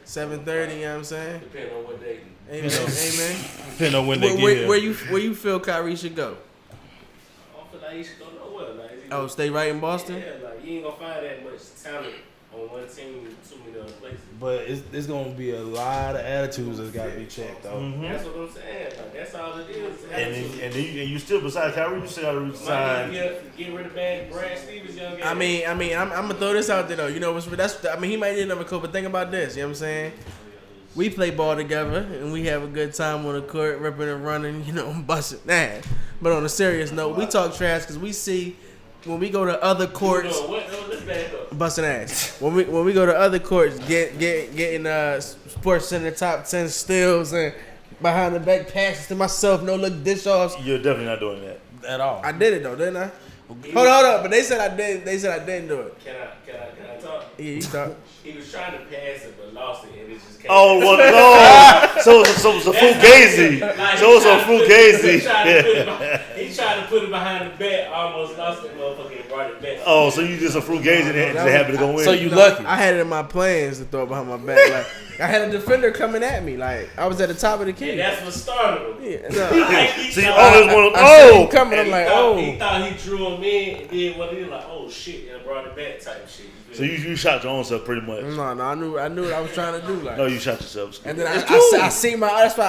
[SPEAKER 6] 7:30.
[SPEAKER 1] 7:30. You know what I'm saying?
[SPEAKER 6] Depending on what day.
[SPEAKER 1] Amen.
[SPEAKER 2] Depending on when they get here.
[SPEAKER 1] Where you feel Kyrie should go?
[SPEAKER 6] I don't feel like he should go nowhere. Like,
[SPEAKER 1] stay right in Boston.
[SPEAKER 6] Yeah, like you ain't gonna find that much talent on one team, too many other places.
[SPEAKER 2] But it's gonna be a lot of attitudes that's gotta be checked though.
[SPEAKER 6] Mm-hmm. That's what I'm saying. Like, that's all it is.
[SPEAKER 3] And you still beside Kyrie, you still gotta resign.
[SPEAKER 6] Get rid of Brad Stevens, young guy.
[SPEAKER 1] I mean, I'm gonna throw this out there though. You know, he might need another coach, but think about this. You know what I'm saying? We play ball together and we have a good time on the court, ripping and running. You know, busting that. But on a serious note, we talk trash because we see. When we go to other courts, busting ass. When we go to other courts, getting Sports Center top 10 steals and behind the back passes to myself, no look dish offs.
[SPEAKER 3] You're definitely not doing that
[SPEAKER 2] at all.
[SPEAKER 1] I did it though, didn't I? Hold up, but they said I did. They said I didn't do it.
[SPEAKER 6] Can I talk?
[SPEAKER 1] Yeah, you talk.
[SPEAKER 6] He was trying to pass it, but lost it, and it just came.
[SPEAKER 3] Oh, well, no. So it's a fugazi. So it's a fugazi.
[SPEAKER 6] He tried to put it behind the back, almost lost it, motherfucker, and brought it back.
[SPEAKER 3] Oh, so you just a fugazi and just happened to go in.
[SPEAKER 2] So you lucky.
[SPEAKER 1] I had it in my plans to throw it behind my back. Like I had a defender coming at me. Like I was at the top of the key.
[SPEAKER 6] Yeah, that's what started him.
[SPEAKER 1] Yeah, no.
[SPEAKER 3] So you always want to.
[SPEAKER 1] Coming, I'm like,
[SPEAKER 6] He thought he drew him in, and then what he was like, oh shit, and brought it back type shit.
[SPEAKER 3] So you shot your own self pretty much.
[SPEAKER 1] No, I knew what I was trying to do. Like,
[SPEAKER 3] no, you shot yourself.
[SPEAKER 1] And then I seen my. That's why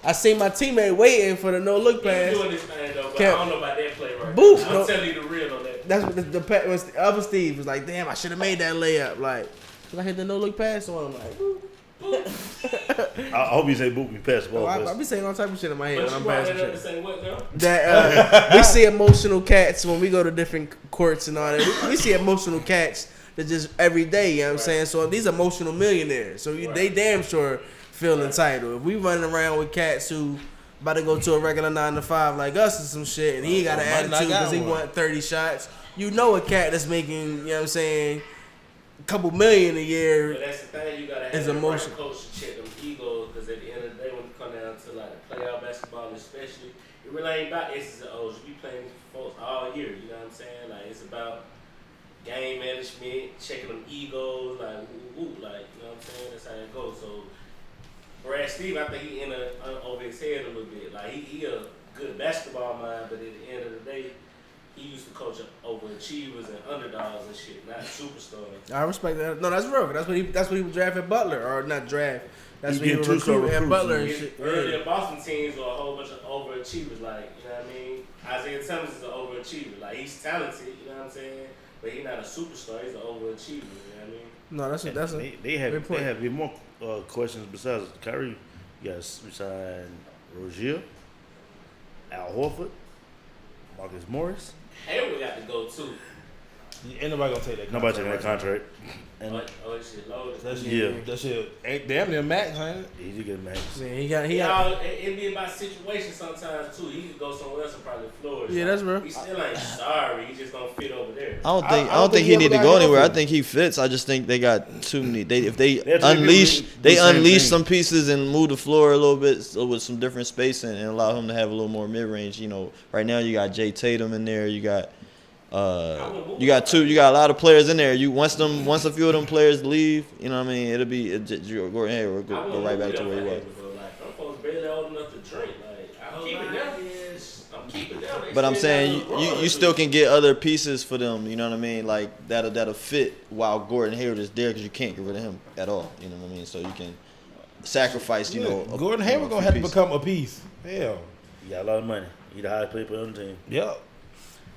[SPEAKER 1] I seen my teammate waiting for the no look pass.
[SPEAKER 6] He's doing this thing though, but I don't know about that play right
[SPEAKER 1] Boop,
[SPEAKER 6] now. I'm telling you the real on that.
[SPEAKER 1] That's what the other Steve was like. Damn, I should have made that layup. Like, cause I hit the no look pass on him. Like, boop.
[SPEAKER 3] I hope you say boop. You pass the ball.
[SPEAKER 1] I be saying all type of shit in my head when I'm passing shit.
[SPEAKER 6] That
[SPEAKER 1] we see emotional cats when we go to different courts and all that. We see emotional cats that just every day. You know what I'm saying? So these emotional millionaires. So they damn sure feel entitled. If we running around with cats who about to go to a regular 9 to 5 like us or some shit, and he got an attitude because he want 30 shots, you know a cat that's making, you know what I'm saying, a couple million a year.
[SPEAKER 6] But that's the thing, you gotta have the right coach to check them egos, because at the end of the day, when you come down to like playoff basketball especially, it really ain't about X's and O's. You be playing folks all year, you know what I'm saying? Like, it's about game management, checking them egos, like, like, you know what I'm saying? That's how it goes. So Brad Steve, I think he over his head a little bit. Like, he a good basketball mind, but at the end of the day, he used to coach overachievers and underdogs and shit, not superstars.
[SPEAKER 1] I respect that. No, that's real. That's what he was drafting Butler, or not draft. That's what he was recruiting Butler and shit.
[SPEAKER 6] Earlier Boston teams were a whole bunch of overachievers. Like, you know what I mean? Isaiah Thomas is an overachiever. Like, he's talented, you know what I'm saying? But he's not a superstar. He's an overachiever. You know what I mean?
[SPEAKER 1] No, that's
[SPEAKER 3] they have more questions besides Kyrie. You got beside Rozier, Al Horford, Marcus Morris.
[SPEAKER 6] Hayward got to go too.
[SPEAKER 2] Ain't nobody gonna take that.
[SPEAKER 3] Nobody taking that contract.
[SPEAKER 6] And that shit loaded.
[SPEAKER 2] That shit ain't damn near max, ain't it?
[SPEAKER 3] He did get max.
[SPEAKER 1] Yeah,
[SPEAKER 6] it be about situation sometimes too. He could go somewhere else and probably flourish.
[SPEAKER 1] Yeah, that's real.
[SPEAKER 6] He still ain't sorry. He just don't fit over there.
[SPEAKER 7] I don't think he need to go anywhere. I think he fits. I just think they got too many. If they unleash some pieces and move the floor a little bit with some different spacing and allow him to have a little more mid range. You know, right now you got Jay Tatum in there. You got a lot of players in there. Once a few of them players leave, you know what I mean, it'll be Gordon Hayward go right back to where he was.
[SPEAKER 6] Them folks barely old enough to drink. Like, I'm keeping it down.
[SPEAKER 7] But I'm saying you still can get other pieces for them. You know what I mean, like that'll fit while Gordon Hayward is there, because you can't get rid of him at all. You know what I mean, so you can sacrifice. You know,
[SPEAKER 2] Gordon Hayward gonna have to become a piece. Hell,
[SPEAKER 3] you got a lot of money. You the highest paid player on the team.
[SPEAKER 2] Yep.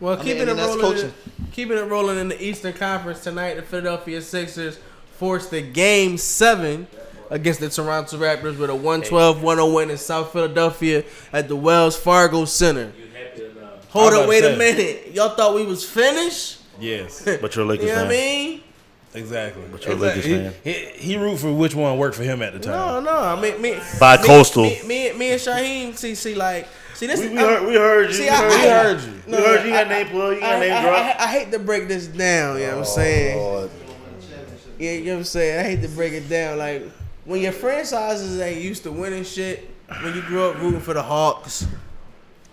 [SPEAKER 1] Well, keeping it rolling in the Eastern Conference tonight, the Philadelphia Sixers forced the Game 7 against the Toronto Raptors with a 112-101 win in South Philadelphia at the Wells Fargo Center. Hold up, wait a minute. Y'all thought we was finished?
[SPEAKER 2] Yes.
[SPEAKER 3] But you're a Lakers fan.
[SPEAKER 1] You know what I mean?
[SPEAKER 2] Exactly.
[SPEAKER 3] But you're a Lakers fan.
[SPEAKER 2] He root for which one worked for him at the time.
[SPEAKER 1] No. I mean,
[SPEAKER 3] Bi-coastal.
[SPEAKER 1] Me and Shaheem see this.
[SPEAKER 3] We heard you.
[SPEAKER 1] See,
[SPEAKER 3] we
[SPEAKER 1] heard
[SPEAKER 3] you. We heard you got name plug. You got name drop.
[SPEAKER 1] I hate to break this down. You know what I'm saying?
[SPEAKER 3] Lord.
[SPEAKER 1] Yeah, you know what I'm saying? I hate to break it down. Like, when your franchises ain't used to winning shit, when you grew up rooting for the Hawks, you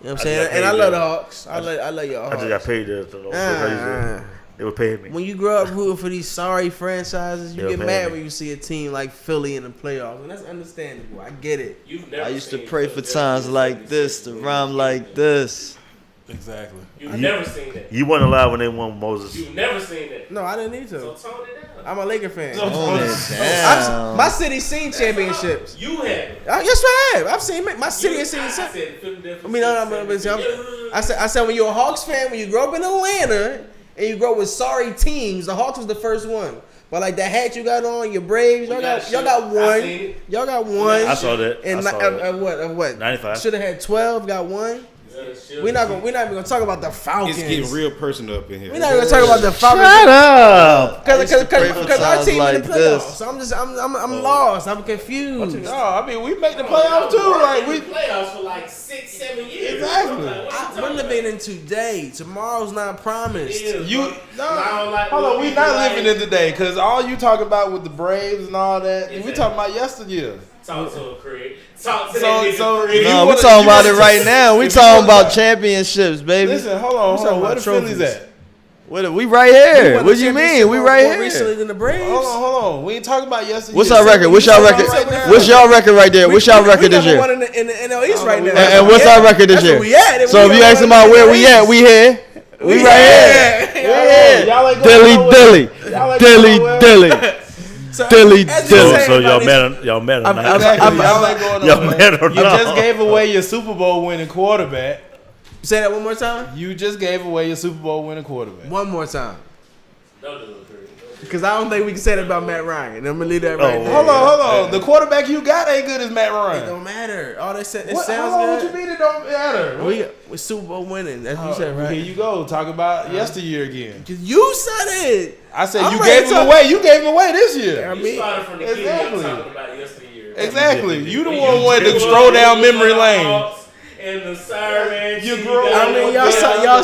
[SPEAKER 1] know what I'm saying? And I love the Hawks. I love your Hawks.
[SPEAKER 3] I just got paid there. They were paying me.
[SPEAKER 1] When you grow up rooting for these sorry franchises, you get mad when you see a team like Philly in the playoffs. And that's understandable. I get it.
[SPEAKER 7] I used to pray for times like this, to rhyme like this.
[SPEAKER 2] Exactly.
[SPEAKER 6] You've never seen that.
[SPEAKER 3] You weren't alive when they won Moses.
[SPEAKER 6] You've never seen that.
[SPEAKER 1] No, I didn't need to.
[SPEAKER 6] So tone it down.
[SPEAKER 1] I'm a Laker fan.
[SPEAKER 7] Tone it down.
[SPEAKER 1] My city's seen championships.
[SPEAKER 6] You have.
[SPEAKER 1] Yes, I have. I've seen my city has seen. I said when you're a Hawks fan, when you grow up in Atlanta and you grow up with sorry teams, the Hawks was the first one. But like that hat you got on, your Braves, y'all got one. Y'all got one.
[SPEAKER 3] I saw that.
[SPEAKER 1] And what?
[SPEAKER 3] 95.
[SPEAKER 1] Should have had 12. Got one. We're not even gonna talk about the Falcons.
[SPEAKER 5] It's getting real personal up in here.
[SPEAKER 1] We're not even gonna talk about the Falcons.
[SPEAKER 3] Shut up.
[SPEAKER 1] Because our team
[SPEAKER 7] like
[SPEAKER 1] in the playoffs.
[SPEAKER 7] this.
[SPEAKER 1] So I'm lost. I'm confused.
[SPEAKER 2] No, I mean we make the playoffs too. Like we
[SPEAKER 6] playoffs for like 6-7 years.
[SPEAKER 1] Exactly. We're living in today. Tomorrow's not promised.
[SPEAKER 2] hold on, we not living in today because all you talking about with the Braves and all that. We talking about yesteryear.
[SPEAKER 6] Talk to him, Craig. Talk to
[SPEAKER 2] So if
[SPEAKER 7] No,
[SPEAKER 2] you
[SPEAKER 7] we talking about it right now. We talking about championships, baby.
[SPEAKER 2] Listen, hold on. Where the Phillies at?
[SPEAKER 7] We right here. What do you mean? We right here.
[SPEAKER 1] Recently than the Braves.
[SPEAKER 2] Hold on. We ain't talking about yesterday.
[SPEAKER 7] What's our record? What's y'all record? What's y'all record right there? What's y'all record this year?
[SPEAKER 1] One in the NL East right now.
[SPEAKER 7] And what's our record this year? So if you asking about where we at, we here. We right here. Dilly.
[SPEAKER 3] So y'all mad or not?
[SPEAKER 2] Y'all mad or not? You just gave away your Super Bowl winning quarterback.
[SPEAKER 1] Say that one more time.
[SPEAKER 2] You just gave away your Super Bowl winning quarterback.
[SPEAKER 1] One more time.
[SPEAKER 6] Don't do it, Craig.
[SPEAKER 1] Because I don't think we can say that about Matt Ryan. I'm gonna leave that right there.
[SPEAKER 2] Hold on. The quarterback you got ain't good as Matt Ryan.
[SPEAKER 1] It don't matter. All that said, it
[SPEAKER 2] What
[SPEAKER 1] sounds
[SPEAKER 2] What
[SPEAKER 1] good.
[SPEAKER 2] you mean it don't matter?
[SPEAKER 1] We Super Bowl winning. That's what you said, right?
[SPEAKER 2] Here you go. Talk about yesteryear again.
[SPEAKER 1] Cause you said it.
[SPEAKER 2] I said
[SPEAKER 1] I'm
[SPEAKER 2] you
[SPEAKER 1] ready
[SPEAKER 2] gave
[SPEAKER 1] to
[SPEAKER 2] him away. You gave him away this year.
[SPEAKER 1] I
[SPEAKER 6] You
[SPEAKER 1] mean,
[SPEAKER 6] started from the beginning.
[SPEAKER 2] Exactly.
[SPEAKER 6] Talking about yesteryear.
[SPEAKER 2] Exactly. You the one wanted to stroll down memory lane.
[SPEAKER 6] And the sirens.
[SPEAKER 2] You grew up.
[SPEAKER 1] I mean, y'all sorry. Y'all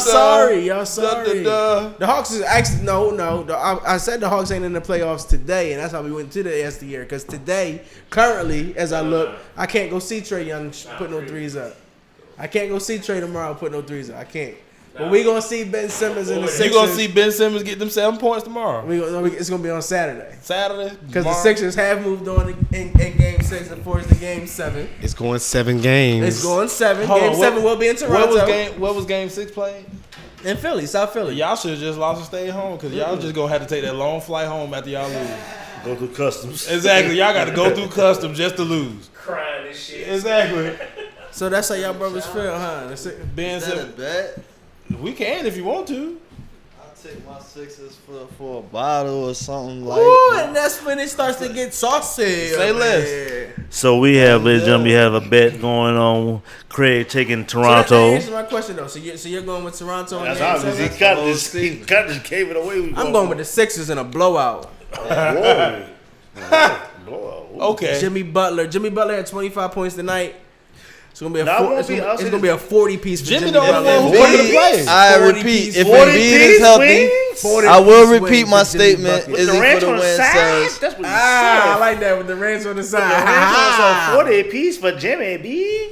[SPEAKER 2] Da,
[SPEAKER 1] sorry.
[SPEAKER 2] da, da.
[SPEAKER 1] The Hawks is actually no. I said the Hawks ain't in the playoffs today, and that's how we went to the yesteryear. Because today, currently, as I look, I can't go see Trae Young put no threes up. I can't go see Trae tomorrow put no threes up. I can't. But we gonna see Ben Simmons in the Sixers.
[SPEAKER 2] You gonna see Ben Simmons get them 7 points tomorrow?
[SPEAKER 1] It's gonna be on Saturday.
[SPEAKER 2] Because
[SPEAKER 1] the Sixers have moved on in Game 6 and forced the Game 7.
[SPEAKER 5] It's going 7 games.
[SPEAKER 1] It's going 7.
[SPEAKER 2] Hold
[SPEAKER 1] Game
[SPEAKER 2] on,
[SPEAKER 1] 7 will be in Toronto.
[SPEAKER 2] What was Game 6 played?
[SPEAKER 1] In Philly, South Philly.
[SPEAKER 2] Y'all should have just lost and stayed home because y'all just gonna have to take that long flight home after y'all lose.
[SPEAKER 3] Go through customs.
[SPEAKER 2] Exactly. Y'all got to go through customs just to lose.
[SPEAKER 6] Crying and shit.
[SPEAKER 2] Exactly.
[SPEAKER 1] So that's how y'all brothers feel, huh?
[SPEAKER 2] Ben
[SPEAKER 7] Is that a
[SPEAKER 2] Simmons.
[SPEAKER 7] bet?
[SPEAKER 2] We can if you want to.
[SPEAKER 7] I'll take my Sixers for a bottle or something like
[SPEAKER 1] Ooh,
[SPEAKER 7] that.
[SPEAKER 1] and that's when it starts to get saucy.
[SPEAKER 2] Say less.
[SPEAKER 3] So we have, ladies and gentlemen, we have a bet going on. Craig taking
[SPEAKER 1] So that
[SPEAKER 3] Toronto.
[SPEAKER 1] answers my question though. So you're going with Toronto?
[SPEAKER 3] That's
[SPEAKER 1] in Game
[SPEAKER 3] obvious.
[SPEAKER 1] 7?
[SPEAKER 3] He just gave it away.
[SPEAKER 1] I'm going with the Sixers in a blowout.
[SPEAKER 3] Whoa.
[SPEAKER 2] Okay.
[SPEAKER 1] Jimmy Butler had 25 points tonight. It's gonna be
[SPEAKER 3] Nah,
[SPEAKER 1] it's gonna be a 40-piece for
[SPEAKER 2] Jimmy
[SPEAKER 1] Jimmy
[SPEAKER 2] the only
[SPEAKER 1] Butler.
[SPEAKER 2] one who fucking play.
[SPEAKER 7] I
[SPEAKER 1] 40
[SPEAKER 7] repeat,
[SPEAKER 1] piece,
[SPEAKER 7] if
[SPEAKER 3] 40
[SPEAKER 7] Embiid
[SPEAKER 3] piece
[SPEAKER 7] is healthy,
[SPEAKER 3] wings?
[SPEAKER 1] 40
[SPEAKER 7] I will
[SPEAKER 1] piece
[SPEAKER 7] repeat
[SPEAKER 1] wins
[SPEAKER 7] my
[SPEAKER 1] for Jimmy
[SPEAKER 7] statement.
[SPEAKER 1] Bucket.
[SPEAKER 7] Is equal to win says.
[SPEAKER 3] That's what he
[SPEAKER 1] I
[SPEAKER 3] said.
[SPEAKER 1] like that with the Rams on the
[SPEAKER 3] The
[SPEAKER 1] side.
[SPEAKER 3] ranch on 40 piece for Jimmy B.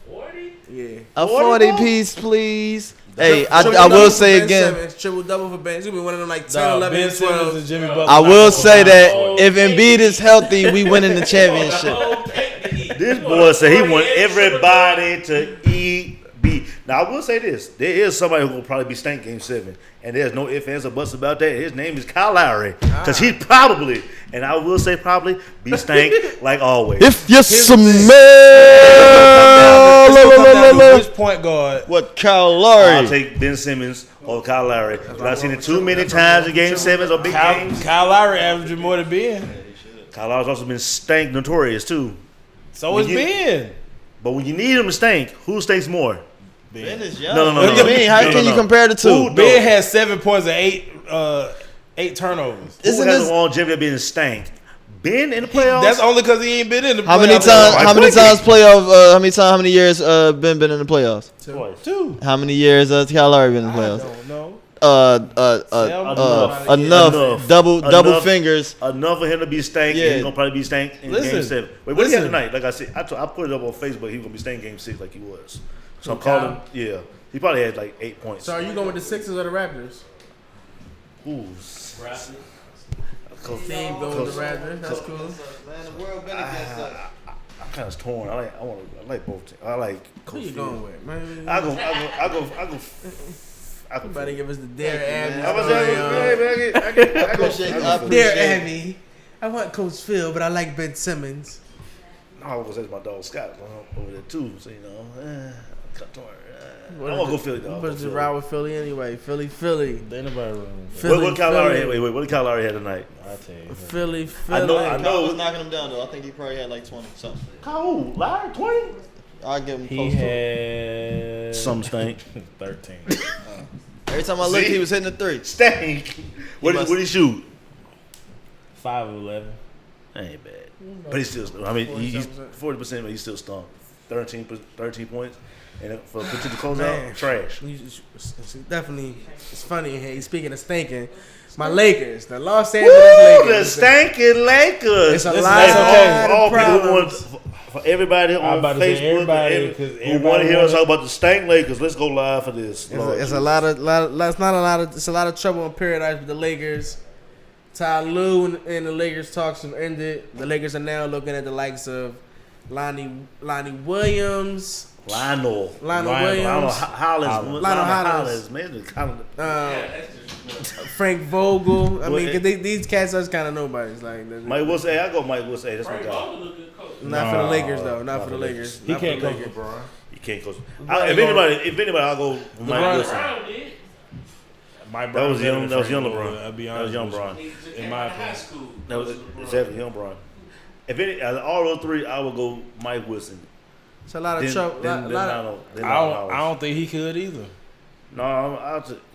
[SPEAKER 6] 40?
[SPEAKER 1] Yeah.
[SPEAKER 7] A
[SPEAKER 3] 40
[SPEAKER 7] 40
[SPEAKER 3] ball?
[SPEAKER 7] piece, please. Hey,
[SPEAKER 1] Triple
[SPEAKER 7] I will
[SPEAKER 1] double
[SPEAKER 7] say
[SPEAKER 1] for Ben
[SPEAKER 7] again.
[SPEAKER 1] Simmons, triple double for Ben. It's gonna be one of them like 10,
[SPEAKER 2] Nah,
[SPEAKER 1] 11,
[SPEAKER 2] Ben
[SPEAKER 1] and
[SPEAKER 2] Simmons
[SPEAKER 1] 12.
[SPEAKER 2] and Jimmy Butler.
[SPEAKER 7] I will
[SPEAKER 2] not
[SPEAKER 7] say
[SPEAKER 2] gonna
[SPEAKER 7] that
[SPEAKER 2] lie.
[SPEAKER 7] if Embiid is healthy, we winning the championship.
[SPEAKER 3] This boy said he want everybody to eat beat. Now I will say this: there is somebody who will probably be stank Game 7, and there's no ifs, ands, or buts about that. His name is Kyle Lowry, because he's probably And I will say probably be stank like always.
[SPEAKER 7] If you smell
[SPEAKER 2] which point guard?
[SPEAKER 7] what Kyle Lowry?
[SPEAKER 3] I'll take Ben Simmons or Kyle Lowry. I've seen it too many times in Game 7s or big games.
[SPEAKER 2] Kyle Lowry averaging more than Ben.
[SPEAKER 3] Kyle Lowry's also been stank notorious too.
[SPEAKER 2] So is Ben.
[SPEAKER 3] But when you need him to stank, who stinks more?
[SPEAKER 7] Ben is young.
[SPEAKER 3] No.
[SPEAKER 7] Ben, how can you compare the two?
[SPEAKER 2] Ben has 7 points and 8 turnovers.
[SPEAKER 3] Who has the longevity of being stank? Ben in the playoffs?
[SPEAKER 2] That's only because he ain't been in the playoffs.
[SPEAKER 7] How many years Ben been in the playoffs?
[SPEAKER 2] Two.
[SPEAKER 7] How many years Kyle Lowry been in the playoffs?
[SPEAKER 2] I don't know.
[SPEAKER 7] Enough. Double fingers.
[SPEAKER 3] Enough for him to be stank.
[SPEAKER 7] Yeah.
[SPEAKER 3] And he's gonna probably be stank in Game 7. Wait, what did he have tonight? Like I said, I put it up on Facebook. He was gonna be stank Game 6 like he was. So I'm calling. Yeah, he probably had like 8 points.
[SPEAKER 1] So are you going with the Sixers or the Raptors?
[SPEAKER 3] Ooh.
[SPEAKER 1] Team going with the Raptors. That's cool.
[SPEAKER 7] Man, the world been against us.
[SPEAKER 3] I'm kind of torn. I like both teams. I like.
[SPEAKER 1] Who you going with, man?
[SPEAKER 3] I go.
[SPEAKER 1] Everybody give us the Dare Abby. Dare Abby. I want Coach Phil, but I like Ben Simmons.
[SPEAKER 3] No, I was my dog Scott over there too. So you know, I'm gonna go Philly dog.
[SPEAKER 1] What's the ride with Philly anyway? Philly.
[SPEAKER 2] They nobody running.
[SPEAKER 3] What Kyle Lowry had? Wait, what did Kyle Lowry had tonight?
[SPEAKER 2] I'll tell you.
[SPEAKER 1] Philly.
[SPEAKER 3] I know.
[SPEAKER 7] Kyle was knocking him down though. I think he probably had like 20 something.
[SPEAKER 3] Kyle Lowry 20.
[SPEAKER 7] I'll give him
[SPEAKER 2] He
[SPEAKER 7] close to it.
[SPEAKER 2] had
[SPEAKER 3] Some stank.
[SPEAKER 2] 13.
[SPEAKER 7] Every time I looked, he was hitting the 3.
[SPEAKER 3] Stank. What did he shoot?
[SPEAKER 2] 5 of 11.
[SPEAKER 3] That ain't bad. But he's still. I mean, he's 40%, but he's still stunk. 13 points. And for to close out, trash.
[SPEAKER 1] It's definitely, it's funny. Hey, speaking of stinking, my Lakers, the Los Angeles Lakers,
[SPEAKER 3] the stinking Lakers.
[SPEAKER 1] It's a lot of problems.
[SPEAKER 3] For everybody on Facebook, who want to hear us talk about the stank Lakers, let's go live for this.
[SPEAKER 1] It's a lot of trouble in paradise with the Lakers. Ty Lue and the Lakers talks have ended. The Lakers are now looking at the likes of Lonnie Williams.
[SPEAKER 3] Lionel
[SPEAKER 1] Williams.
[SPEAKER 3] Hollins.
[SPEAKER 1] Frank Vogel. I mean, cause these cats are kind of nobodies. Like
[SPEAKER 3] Mike Wilson. Hey, I go Mike Wilson. Hey, that's my guy.
[SPEAKER 1] Not for the Lakers though. Not for the Lakers.
[SPEAKER 2] He can't coach LeBron.
[SPEAKER 3] He can't coach. If anybody, I'll go Mike Wilson.
[SPEAKER 2] That
[SPEAKER 3] was young LeBron.
[SPEAKER 2] I'll be
[SPEAKER 3] That
[SPEAKER 2] honest.
[SPEAKER 3] was young LeBron.
[SPEAKER 2] In my opinion.
[SPEAKER 3] That was exactly young LeBron. If any, out of all those three, I would go Mike Wilson.
[SPEAKER 1] It's a lot of trouble.
[SPEAKER 2] I don't think he could either.
[SPEAKER 3] No,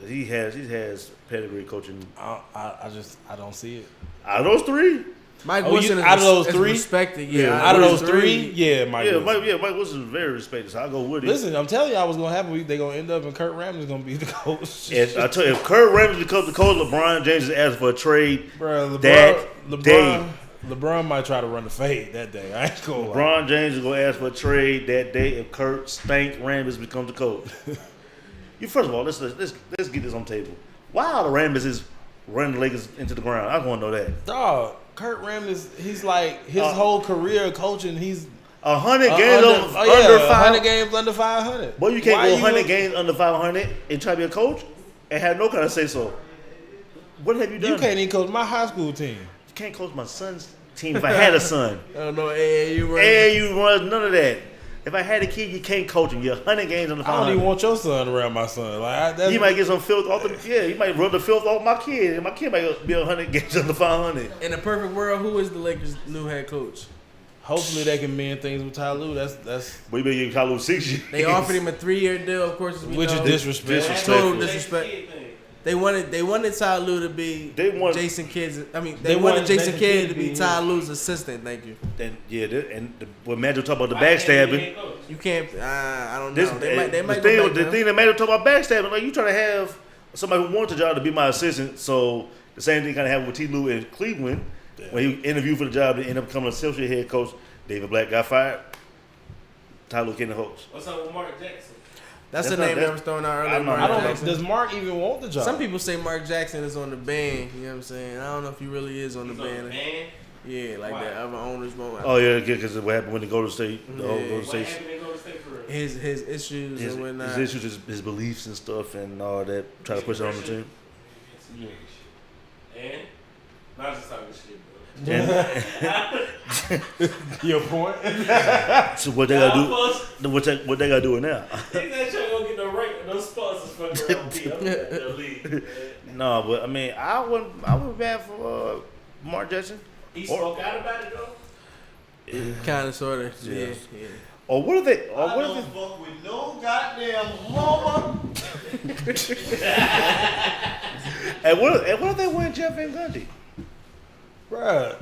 [SPEAKER 3] he has pedigree coaching.
[SPEAKER 2] I don't see it.
[SPEAKER 3] Out of those three,
[SPEAKER 1] Mike Wilson
[SPEAKER 2] out of those
[SPEAKER 1] is
[SPEAKER 2] three,
[SPEAKER 1] respected.
[SPEAKER 2] Out of those three, Mike
[SPEAKER 3] Wilson is very respected. So I'll go with it.
[SPEAKER 2] Listen, I'm telling you, what's gonna happen. They're gonna end up, and Kurt Rambis gonna be the coach.
[SPEAKER 3] And I tell you, if Kurt Rambis becomes the coach, LeBron James is asking for a trade.
[SPEAKER 2] Bro, LeBron might try to run the fade that day. I ain't gonna lie.
[SPEAKER 3] LeBron James is gonna ask for a trade that day if Kurt Stank Rambis becomes the coach. First of all, let's get this on the table. Why are the Rambises running the Lakers into the ground? I want to know that.
[SPEAKER 2] Dog, Kurt Rambis, he's like his whole career coaching. He's
[SPEAKER 3] 100 games under
[SPEAKER 2] 100 games under 500.
[SPEAKER 3] Boy, you can't go 100 games under 500 and try to be a coach and have no kind of say so. What have you done?
[SPEAKER 2] You can't even coach my high school team.
[SPEAKER 3] You can't coach my son's team if I had a son.
[SPEAKER 1] I don't know AAU
[SPEAKER 3] runs none of that. If I had a kid, you can't coach him. You're 100 games under 500.
[SPEAKER 2] I don't even want your son around my son. Like
[SPEAKER 3] he might get some filth off he might rub the filth off my kid, and my kid might be 100 games under 500.
[SPEAKER 1] In a perfect world, who is the Lakers' new head coach?
[SPEAKER 2] Hopefully they can mend things with Ty Lue. That's.
[SPEAKER 3] But you better give Ty Lue 6 years.
[SPEAKER 1] They offered him a 3-year deal, of course.
[SPEAKER 2] Which is disrespect.
[SPEAKER 1] Total disrespect. They wanted Ty Lue to be Jason Kidd's. I mean, they wanted Jason Kidd to be Ty Lue's assistant. Thank you.
[SPEAKER 3] When Magic talk about the backstabbing,
[SPEAKER 1] you can't. I don't know. They might.
[SPEAKER 3] The thing that Magic talk about backstabbing, like you trying to have somebody who wants the job to be my assistant. So the same thing kind of happened with T. Lue in Cleveland when he interviewed for the job to end up becoming associate head coach. David Black got fired. Ty Lue became the host.
[SPEAKER 6] What's up with Mark Jackson?
[SPEAKER 1] That's the name that was thrown out earlier.
[SPEAKER 2] Does Mark even want the job?
[SPEAKER 1] Some people say Mark Jackson is on the ban. You know what I'm saying? I don't know if he really is on the ban.
[SPEAKER 6] On the ban?
[SPEAKER 1] Yeah, like that other owners won't.
[SPEAKER 3] Oh yeah, because what happened when they go to state?
[SPEAKER 1] His issues and whatnot.
[SPEAKER 3] His issues, his beliefs and stuff, and all that. Try to push it on the team.
[SPEAKER 6] And not just talking
[SPEAKER 2] Your point.
[SPEAKER 3] So what they gotta do? What they gotta do now?
[SPEAKER 6] They ain't trying to go get no sponsors fucking around the league.
[SPEAKER 3] No, but I mean, I wouldn't bad for Mark Jackson.
[SPEAKER 6] He spoke out about it though.
[SPEAKER 1] Kind of, sort of, yeah.
[SPEAKER 3] Or what if they?
[SPEAKER 4] I don't fuck with no goddamn mama.
[SPEAKER 3] And what if they win Jeff Van Gundy?
[SPEAKER 2] Bruh.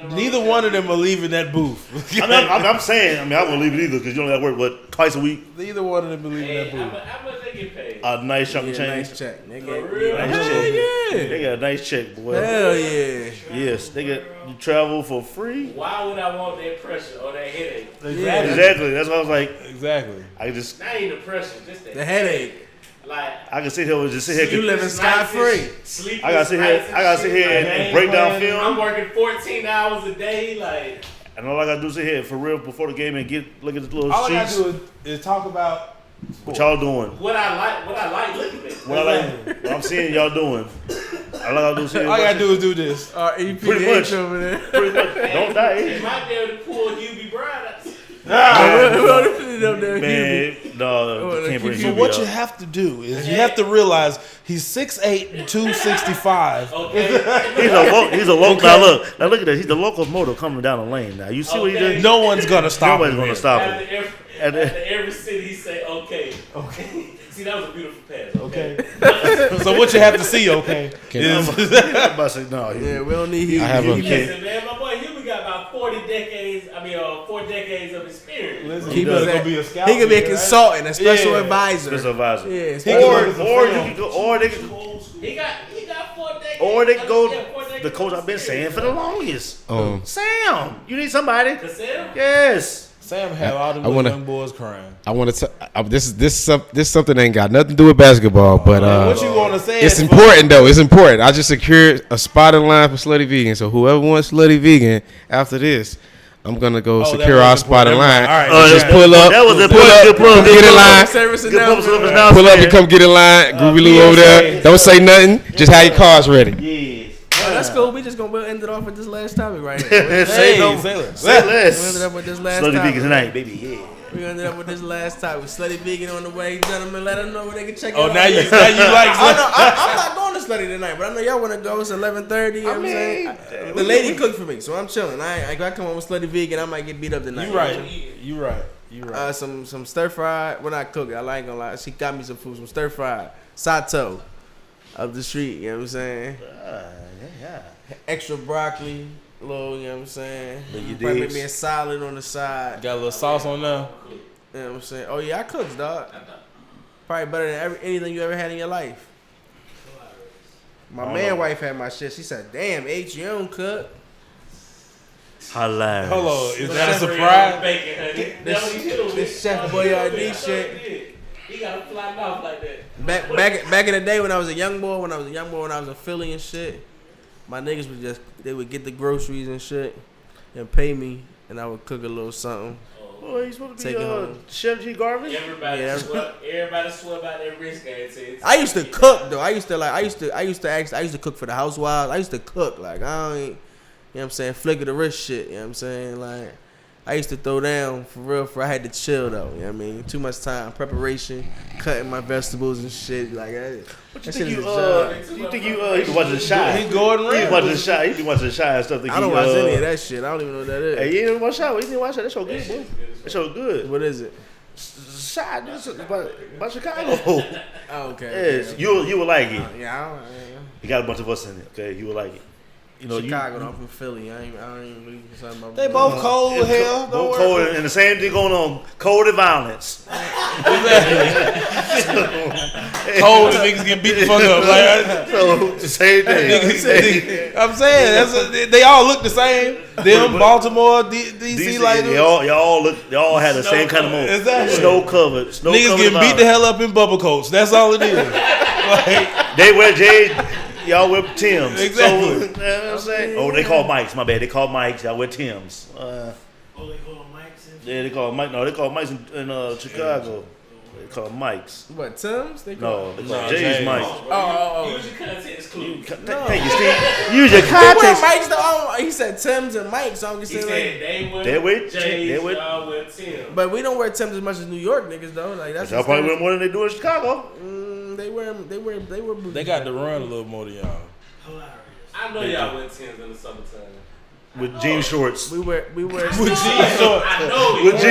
[SPEAKER 2] Neither one of them are leaving that booth.
[SPEAKER 3] I'm saying, I wouldn't leave it either because you only got to work twice a week.
[SPEAKER 2] Neither one of them are leaving that booth.
[SPEAKER 6] How much they get paid?
[SPEAKER 3] A nice chunk of change.
[SPEAKER 1] Nice check. They
[SPEAKER 6] For real?
[SPEAKER 3] Nice
[SPEAKER 1] Hell
[SPEAKER 3] check.
[SPEAKER 1] yeah.
[SPEAKER 3] They got a nice check, boy.
[SPEAKER 1] Hell yeah.
[SPEAKER 3] Yes, they get you travel for free.
[SPEAKER 6] Why would I want that pressure or that headache?
[SPEAKER 3] Exactly. That's what I was like.
[SPEAKER 2] Exactly.
[SPEAKER 3] I just.
[SPEAKER 6] Not even the pressure, just
[SPEAKER 1] The headache.
[SPEAKER 6] Like
[SPEAKER 3] I can sit here and just sit here.
[SPEAKER 1] You living scot free.
[SPEAKER 3] I gotta sit here and break down film.
[SPEAKER 6] I'm working 14 hours a day, like.
[SPEAKER 3] And all I gotta do is sit here for real before the game and look at the little
[SPEAKER 2] All
[SPEAKER 3] sheets.
[SPEAKER 2] I gotta do is talk about
[SPEAKER 3] what y'all doing.
[SPEAKER 6] What I like looking at.
[SPEAKER 3] What I'm seeing y'all doing. All I gotta do is sit here.
[SPEAKER 2] all I gotta do is do this.
[SPEAKER 3] Pretty much.
[SPEAKER 1] over there.
[SPEAKER 3] Pretty much. Don't die.
[SPEAKER 6] They might be able to pull Hubie Bryant out.
[SPEAKER 3] Man, no, can't bring
[SPEAKER 2] So
[SPEAKER 3] Hubie
[SPEAKER 2] what
[SPEAKER 3] up.
[SPEAKER 2] you have to do is you have to realize he's 6'8" and 265.
[SPEAKER 6] Okay.
[SPEAKER 3] He's a local. Now look at that. He's the locomotive coming down the lane. Now you see what he did.
[SPEAKER 2] No one's gonna stop
[SPEAKER 3] Nobody's
[SPEAKER 2] him.
[SPEAKER 3] gonna stop him.
[SPEAKER 6] After every city, he say, okay. See, that was a beautiful pass.
[SPEAKER 2] Okay. So what you have to see, okay?
[SPEAKER 3] I'm about to say no.
[SPEAKER 1] Yeah, we don't need him.
[SPEAKER 5] I have a-
[SPEAKER 6] Listen, man, my boy Hubie got about 4 decades of experience.
[SPEAKER 2] Listen,
[SPEAKER 1] He
[SPEAKER 2] he
[SPEAKER 1] was
[SPEAKER 2] gonna be a scout.
[SPEAKER 1] He could be a
[SPEAKER 2] here, right?
[SPEAKER 1] consultant, a special
[SPEAKER 2] Yeah.
[SPEAKER 1] advisor.
[SPEAKER 3] Special advisor.
[SPEAKER 1] Yeah,
[SPEAKER 3] Or you can go. Or they can.
[SPEAKER 6] He got 4 decades.
[SPEAKER 3] Or they can go.
[SPEAKER 6] 4 decades
[SPEAKER 3] The coach
[SPEAKER 6] of
[SPEAKER 3] I've been saying
[SPEAKER 6] experience.
[SPEAKER 3] for the longest. Sam, you need somebody.
[SPEAKER 6] The Sam?
[SPEAKER 3] Yes.
[SPEAKER 2] Sam had all the young boys crying.
[SPEAKER 5] I want to. This something that ain't got nothing to do with basketball, but
[SPEAKER 2] What you want to say?
[SPEAKER 5] it's important though. It's important. I just secured a spot in line for Slutty Vegan. So whoever wants Slutty Vegan after this, I'm gonna go secure our spot in line.
[SPEAKER 2] All right.
[SPEAKER 5] Just pull up.
[SPEAKER 3] That was a
[SPEAKER 5] pull up.
[SPEAKER 3] good
[SPEAKER 5] Come get in line.
[SPEAKER 1] Service
[SPEAKER 3] Good public service
[SPEAKER 1] announcement.
[SPEAKER 3] announcement.
[SPEAKER 5] Pull up and come get in line. Groovy Lou over there. Don't say nothing. Just have your cars ready.
[SPEAKER 3] Yes.
[SPEAKER 1] Oh, that's cool. We'll end it off with this last topic right here.
[SPEAKER 3] Say
[SPEAKER 2] Say
[SPEAKER 3] less.
[SPEAKER 1] We ended up with this last
[SPEAKER 3] Slutty
[SPEAKER 1] topic.
[SPEAKER 3] Vegan tonight, baby. Yeah.
[SPEAKER 1] We ended up with this last topic. Slutty Vegan on the way, gentlemen. Let them know where they can check it
[SPEAKER 2] Oh,
[SPEAKER 1] out.
[SPEAKER 2] now you like.
[SPEAKER 1] I know, I'm not going to Slutty tonight, but I know y'all want to go. It's 11:30. You know what I'm saying? The lady cooked for me, so I'm chilling. I come home with Slutty Vegan. I might get beat up tonight.
[SPEAKER 2] You right. You right.
[SPEAKER 1] Some stir fried. Well, not cooked. I ain't gonna lie. She got me some food. Some stir fried sato up the street. You know what I'm saying?
[SPEAKER 3] Yeah.
[SPEAKER 1] Extra broccoli. Little, you know what I'm saying?
[SPEAKER 3] Look, you
[SPEAKER 1] Probably make
[SPEAKER 3] digs.
[SPEAKER 1] me a salad on the side.
[SPEAKER 2] Got a little sauce on there.
[SPEAKER 1] You know what I'm saying? Oh yeah, I cooks, dog. Probably better than anything you ever had in your life. My man wife had my shit. She said, "Damn, H, you don't cook."
[SPEAKER 3] Hilarious.
[SPEAKER 2] Hold on. Is that a
[SPEAKER 6] Bacon,
[SPEAKER 2] surprise?
[SPEAKER 6] honey. That's what he do.
[SPEAKER 1] This Chef Boyardee shit.
[SPEAKER 6] He got a fly mouth like that.
[SPEAKER 1] Back in the day when I was a young boy, when I was in Philly and shit, my niggas would get the groceries and shit and pay me, and I would cook a little something.
[SPEAKER 3] Boy, he's supposed to
[SPEAKER 1] Take it
[SPEAKER 3] be
[SPEAKER 1] home.
[SPEAKER 3] Chef G Garbage.
[SPEAKER 6] Everybody swear about that wrist game.
[SPEAKER 1] I used to cook though. I used to cook for the housewives. I used to cook like I don't, you know what I'm saying, flick of the wrist shit. You know what I'm saying, like I used to throw down for real. I had to chill though. You know what I mean, too much time, preparation, cutting my vegetables and shit. Like that
[SPEAKER 3] You
[SPEAKER 1] shit
[SPEAKER 3] think
[SPEAKER 1] is a job.
[SPEAKER 3] you be watching the Shy?
[SPEAKER 2] He Gordon
[SPEAKER 3] He be
[SPEAKER 2] Ramsay.
[SPEAKER 3] watching the Shy. He be watching the Shy and stuff.
[SPEAKER 1] I don't watch any of that shit. I don't even know what that is.
[SPEAKER 3] Hey, you didn't watch Shy? You didn't watch that? That show good, boy. That show good.
[SPEAKER 1] What is it?
[SPEAKER 3] Shy, this is about Chicago.
[SPEAKER 1] Oh, okay.
[SPEAKER 3] Yes, you would like it.
[SPEAKER 1] Yeah,
[SPEAKER 3] You got a bunch of us in it. Okay, you would like it. You know,
[SPEAKER 1] Chicago. I'm from Philly. I don't even really something about.
[SPEAKER 2] They both cold as hell. Don't
[SPEAKER 3] both
[SPEAKER 2] worry.
[SPEAKER 3] cold and the same thing going on. Cold and violence.
[SPEAKER 2] Cold and niggas get beat the fuck up. Like,
[SPEAKER 3] So the same thing.
[SPEAKER 2] I'm saying they all look the same. Them, Baltimore, DC, like
[SPEAKER 3] they all had the same kind of move.
[SPEAKER 2] Exactly.
[SPEAKER 3] Snow covered.
[SPEAKER 2] niggas getting beat the hell up in bubble coats. That's all it is. Like,
[SPEAKER 3] They wear J's. Y'all wear Tim's.
[SPEAKER 2] Exactly.
[SPEAKER 3] So, you know what I'm saying? Oh, they call Mike's. My bad. They call Mike's. Y'all wear Tim's.
[SPEAKER 4] Oh, they call him Mike's and
[SPEAKER 3] Yeah, they call Mike. No, they call Mike's in Chicago. They call them mics.
[SPEAKER 1] What, Tim's? They
[SPEAKER 3] No,
[SPEAKER 1] call
[SPEAKER 3] they call Jay's mic.
[SPEAKER 6] Use your context clues.
[SPEAKER 3] Thank you, Steve. Use your
[SPEAKER 1] They
[SPEAKER 3] context.
[SPEAKER 1] wear mics though. He said Tim's and Mike, so I'm just
[SPEAKER 6] He
[SPEAKER 1] saying
[SPEAKER 6] said
[SPEAKER 1] like.
[SPEAKER 6] they wear
[SPEAKER 3] J's,
[SPEAKER 6] y'all wear Tim.
[SPEAKER 1] But we don't wear Tim's as much as New York niggas though. Like that's.
[SPEAKER 3] Y'all probably wear more than they do in Chicago.
[SPEAKER 1] They wear boots.
[SPEAKER 2] They got to run a little more than y'all.
[SPEAKER 6] I know y'all wear Tims in the summertime.
[SPEAKER 3] With jean shorts.
[SPEAKER 1] We wear
[SPEAKER 2] With jeans on.
[SPEAKER 6] I know it.
[SPEAKER 3] With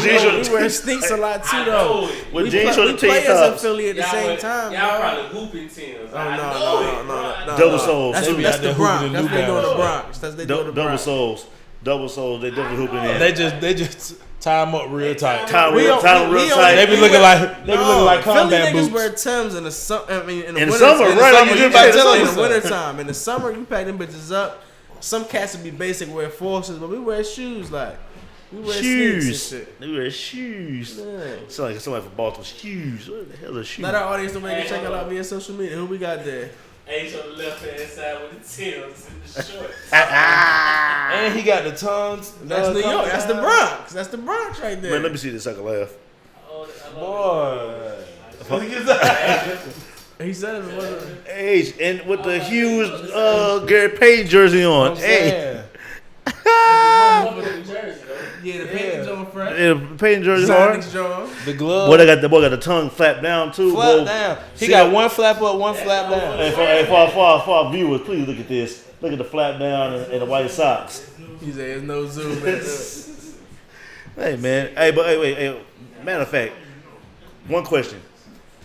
[SPEAKER 3] jean shorts.
[SPEAKER 1] We wear sneaks a lot too though.
[SPEAKER 3] With jean shorts and
[SPEAKER 1] we play
[SPEAKER 3] tank
[SPEAKER 1] as
[SPEAKER 3] tops.
[SPEAKER 1] Philly at the
[SPEAKER 6] Y'all
[SPEAKER 1] same
[SPEAKER 6] wear-
[SPEAKER 1] time.
[SPEAKER 6] Y'all
[SPEAKER 1] dog.
[SPEAKER 6] probably hooping Tims.
[SPEAKER 1] No.
[SPEAKER 3] Double soles.
[SPEAKER 1] That's
[SPEAKER 2] They be
[SPEAKER 1] the
[SPEAKER 2] out there
[SPEAKER 1] Bronx.
[SPEAKER 2] hooping in
[SPEAKER 1] That's
[SPEAKER 2] New
[SPEAKER 1] what they do in the
[SPEAKER 2] Balance.
[SPEAKER 1] Bronx. That's they do in the
[SPEAKER 3] Double
[SPEAKER 1] Bronx.
[SPEAKER 3] soles. Double soles. They definitely hooping in.
[SPEAKER 2] They just tie them up real tight.
[SPEAKER 3] Tie
[SPEAKER 1] We
[SPEAKER 3] real
[SPEAKER 1] don't-
[SPEAKER 3] tight.
[SPEAKER 2] They be looking like
[SPEAKER 1] Philly
[SPEAKER 2] combat
[SPEAKER 1] niggas
[SPEAKER 2] boots.
[SPEAKER 1] wear Timbs in the summer. I mean, in the
[SPEAKER 3] In the
[SPEAKER 1] winter.
[SPEAKER 3] summer,
[SPEAKER 1] in the
[SPEAKER 3] right,
[SPEAKER 1] summer,
[SPEAKER 3] like you
[SPEAKER 1] you
[SPEAKER 3] just
[SPEAKER 1] pack
[SPEAKER 3] said,
[SPEAKER 1] them in
[SPEAKER 3] summer.
[SPEAKER 1] the winter time. In the summer, you pack them bitches up. Some cats would be basic, wear forces, but we wear shoes like. We wear
[SPEAKER 3] Shoes.
[SPEAKER 1] sneaks and shit.
[SPEAKER 3] They wear shoes.
[SPEAKER 1] Yeah.
[SPEAKER 3] Sound like somebody from Baltimore. Shoes. What the hell is shoes?
[SPEAKER 1] Let our audience know they can check out via social media. Who we got there?
[SPEAKER 6] H on the left hand side with the Tims and the shorts.
[SPEAKER 2] And he got the tongues.
[SPEAKER 1] That's New York. That's the Bronx. That's the Bronx right there.
[SPEAKER 3] Man, let me see this. I can laugh.
[SPEAKER 6] Oh,
[SPEAKER 2] Boy.
[SPEAKER 1] He said it wasn't.
[SPEAKER 3] Hey, and with the huge Gary Payton jersey on. Hey,
[SPEAKER 1] Yeah, the Payton Jones friend.
[SPEAKER 3] yeah, the Payton jersey on.
[SPEAKER 1] Sonics Jones.
[SPEAKER 2] The glove.
[SPEAKER 3] Boy, the boy got the tongue flapped down too.
[SPEAKER 2] Flap
[SPEAKER 3] boy.
[SPEAKER 2] down. He
[SPEAKER 3] See
[SPEAKER 2] got
[SPEAKER 3] that?
[SPEAKER 2] one flap up, one flap down.
[SPEAKER 3] Hey, for our viewers, please look at this. Look at the flap down and the white socks.
[SPEAKER 1] He said there's no zoom. Man.
[SPEAKER 3] Hey, man. Hey, matter of fact, one question.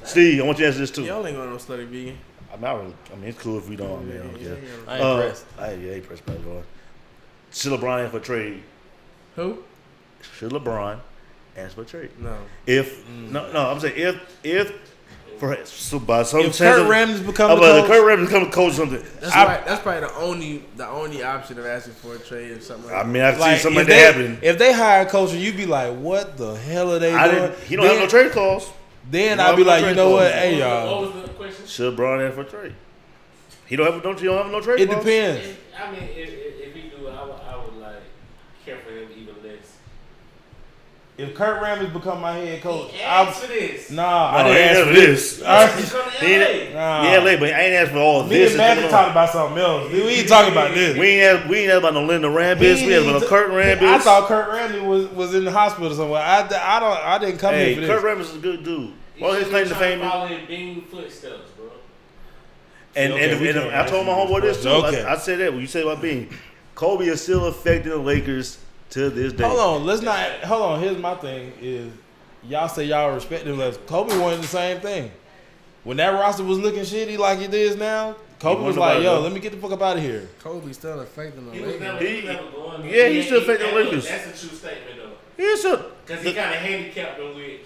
[SPEAKER 3] Steve, I want you to answer this too.
[SPEAKER 1] Y'all ain't going no slutty vegan.
[SPEAKER 3] I mean, it's cool if we don't. I mean, I don't care.
[SPEAKER 2] I ain't impressed.
[SPEAKER 3] I ain't impressed by it. Should LeBron ask for trade?
[SPEAKER 1] Who?
[SPEAKER 3] Should LeBron ask for trade?
[SPEAKER 1] No.
[SPEAKER 3] I'm saying if by some
[SPEAKER 2] If
[SPEAKER 3] chance
[SPEAKER 2] Kurt Rambis become the
[SPEAKER 3] if
[SPEAKER 2] coach,
[SPEAKER 3] Kurt Rambis become the coach or something.
[SPEAKER 1] That's probably the only option of asking for a trade or something.
[SPEAKER 3] I
[SPEAKER 1] Like
[SPEAKER 3] mean, I can
[SPEAKER 2] like,
[SPEAKER 3] see something
[SPEAKER 2] if
[SPEAKER 3] like that happening.
[SPEAKER 2] If they hire a coach, you'd be like, "What the hell are they doing?"
[SPEAKER 3] He don't have no trade clause.
[SPEAKER 2] Then
[SPEAKER 3] He
[SPEAKER 2] I'd be
[SPEAKER 3] don't have
[SPEAKER 2] like,
[SPEAKER 3] no
[SPEAKER 2] "You
[SPEAKER 3] trade
[SPEAKER 2] know what?
[SPEAKER 3] clause.
[SPEAKER 2] Hey, y'all.
[SPEAKER 6] What was the question?
[SPEAKER 3] Should LeBron ask for trade? He don't have no trade
[SPEAKER 2] It
[SPEAKER 3] clause.
[SPEAKER 2] depends."
[SPEAKER 6] I mean, if he do, I would like care for him even less.
[SPEAKER 2] If Kurt Rambis become my head coach,
[SPEAKER 6] He asked for this.
[SPEAKER 2] I
[SPEAKER 3] No, he
[SPEAKER 2] didn't
[SPEAKER 3] ain't
[SPEAKER 2] ask
[SPEAKER 3] asked
[SPEAKER 2] for
[SPEAKER 3] for
[SPEAKER 2] this.
[SPEAKER 3] this.
[SPEAKER 6] He's from
[SPEAKER 3] He ain't-
[SPEAKER 6] LA.
[SPEAKER 3] Yeah, LA, but I ain't asked for all
[SPEAKER 2] Me
[SPEAKER 3] this.
[SPEAKER 2] and Matthew talking about something else. We ain't talking about this.
[SPEAKER 3] We ain't asked about no Linda Rambis. We asked about no Kurt Rambis.
[SPEAKER 2] I thought Kurt Rambis was in the hospital somewhere. I didn't come
[SPEAKER 3] Hey,
[SPEAKER 2] here for
[SPEAKER 3] Kurt
[SPEAKER 2] this.
[SPEAKER 3] Rambis is a good dude.
[SPEAKER 6] He
[SPEAKER 3] Well, his
[SPEAKER 6] should
[SPEAKER 3] claim
[SPEAKER 6] be
[SPEAKER 3] to
[SPEAKER 6] trying
[SPEAKER 3] fame.
[SPEAKER 6] follow in Bean footsteps, bro.
[SPEAKER 3] And I told my homeboy this too.
[SPEAKER 2] Okay.
[SPEAKER 3] I said that when you said about Bean, Kobe is still affecting the Lakers to this day.
[SPEAKER 2] Hold on. Here's my thing: is y'all say y'all respect him less. Kobe wanted the same thing. When that roster was looking shitty like it is now, Kobe was like, "Yo, let me get the fuck up out of here."
[SPEAKER 1] Kobe still affecting the
[SPEAKER 6] He was
[SPEAKER 1] Lakers.
[SPEAKER 6] never going.
[SPEAKER 3] Yeah, he's still affecting the Lakers.
[SPEAKER 6] That's a true statement, though.
[SPEAKER 3] He's
[SPEAKER 6] Because he kind of handicapped them with.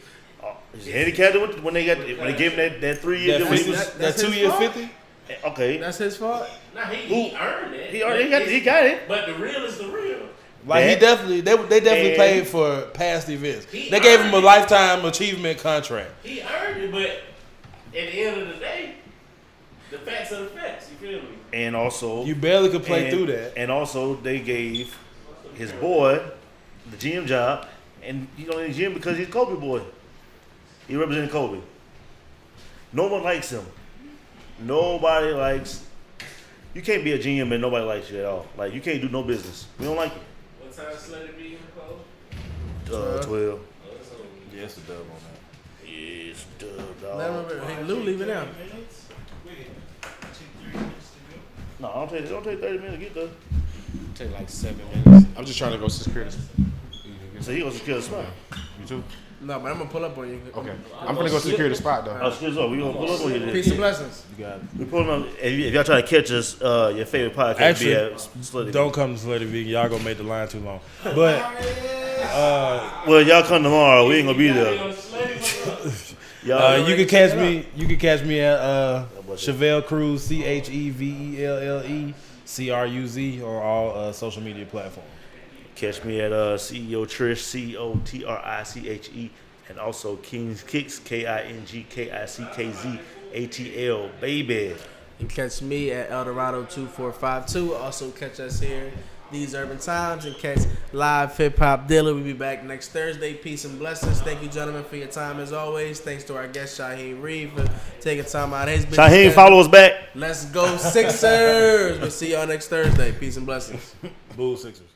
[SPEAKER 3] He's handicated when they gave him that 3 year
[SPEAKER 2] That,
[SPEAKER 3] deal.
[SPEAKER 2] 50,
[SPEAKER 1] That's
[SPEAKER 2] that
[SPEAKER 1] his
[SPEAKER 2] 2 year
[SPEAKER 1] fault?
[SPEAKER 2] 50.
[SPEAKER 3] Okay,
[SPEAKER 1] That's his fault.
[SPEAKER 6] Nah, he earned it.
[SPEAKER 3] he got it.
[SPEAKER 6] But the real is the real.
[SPEAKER 2] Like
[SPEAKER 3] Yeah.
[SPEAKER 2] he definitely, they definitely
[SPEAKER 3] And-
[SPEAKER 2] paid for past events.
[SPEAKER 6] He
[SPEAKER 2] They gave him a
[SPEAKER 6] earned it.
[SPEAKER 2] lifetime achievement contract.
[SPEAKER 6] He earned it, but at the end of the day, the facts are the facts. You feel me?
[SPEAKER 3] And also,
[SPEAKER 2] You barely could play through that.
[SPEAKER 3] And also, they gave his boy the GM job, and he's only the GM because he's Kobe boy. He represented Kobe. No one likes him. Nobody likes. You can't be a GM and nobody likes you at all. Like you can't do no business. We don't like you.
[SPEAKER 6] What time Slutty be in the post?
[SPEAKER 3] 12.
[SPEAKER 2] Yeah, it's a dub on that.
[SPEAKER 3] Yes, dub, dog.
[SPEAKER 1] Hey, Lou, leave it out.
[SPEAKER 3] No, don't take 30 minutes to get there.
[SPEAKER 5] Take like 7 minutes. I'm just trying to go secure this.
[SPEAKER 3] So he gonna secure the spot.
[SPEAKER 5] You too?
[SPEAKER 1] No, but I'm gonna pull up on you.
[SPEAKER 5] Okay. I'm gonna go secure the spot though.
[SPEAKER 3] Oh, excuse me. We gonna pull up on you.
[SPEAKER 1] Peace and blessings.
[SPEAKER 2] You got it.
[SPEAKER 3] We pulling up. If y'all try to catch us, your favorite podcast
[SPEAKER 2] Actually,
[SPEAKER 3] be at Slutty.
[SPEAKER 2] Don't come to Slutty Vegan. Y'all gonna make the line too long. But
[SPEAKER 3] Well, y'all come tomorrow. We ain't gonna be there. Y'all,
[SPEAKER 2] you can catch me. You can catch me at Chevelle Cruz, CHEVELLE CRUZ, or all social media platforms.
[SPEAKER 3] catch me at CEO Triche, COTRICHE, and also King's Kicks, KINGKICKZ ATL, baby.
[SPEAKER 1] You can catch me at Eldorado2452. Also catch us here, These Urban Times, and catch Live Hip Hop Daily. We'll be back next Thursday. Peace and blessings. Thank you, gentlemen, for your time as always. Thanks to our guest Shaheem Reed for taking time out of his business.
[SPEAKER 3] Shaheem, follow us back.
[SPEAKER 1] Let's go Sixers. We'll see y'all next Thursday. Peace and blessings.
[SPEAKER 2] Boo Sixers.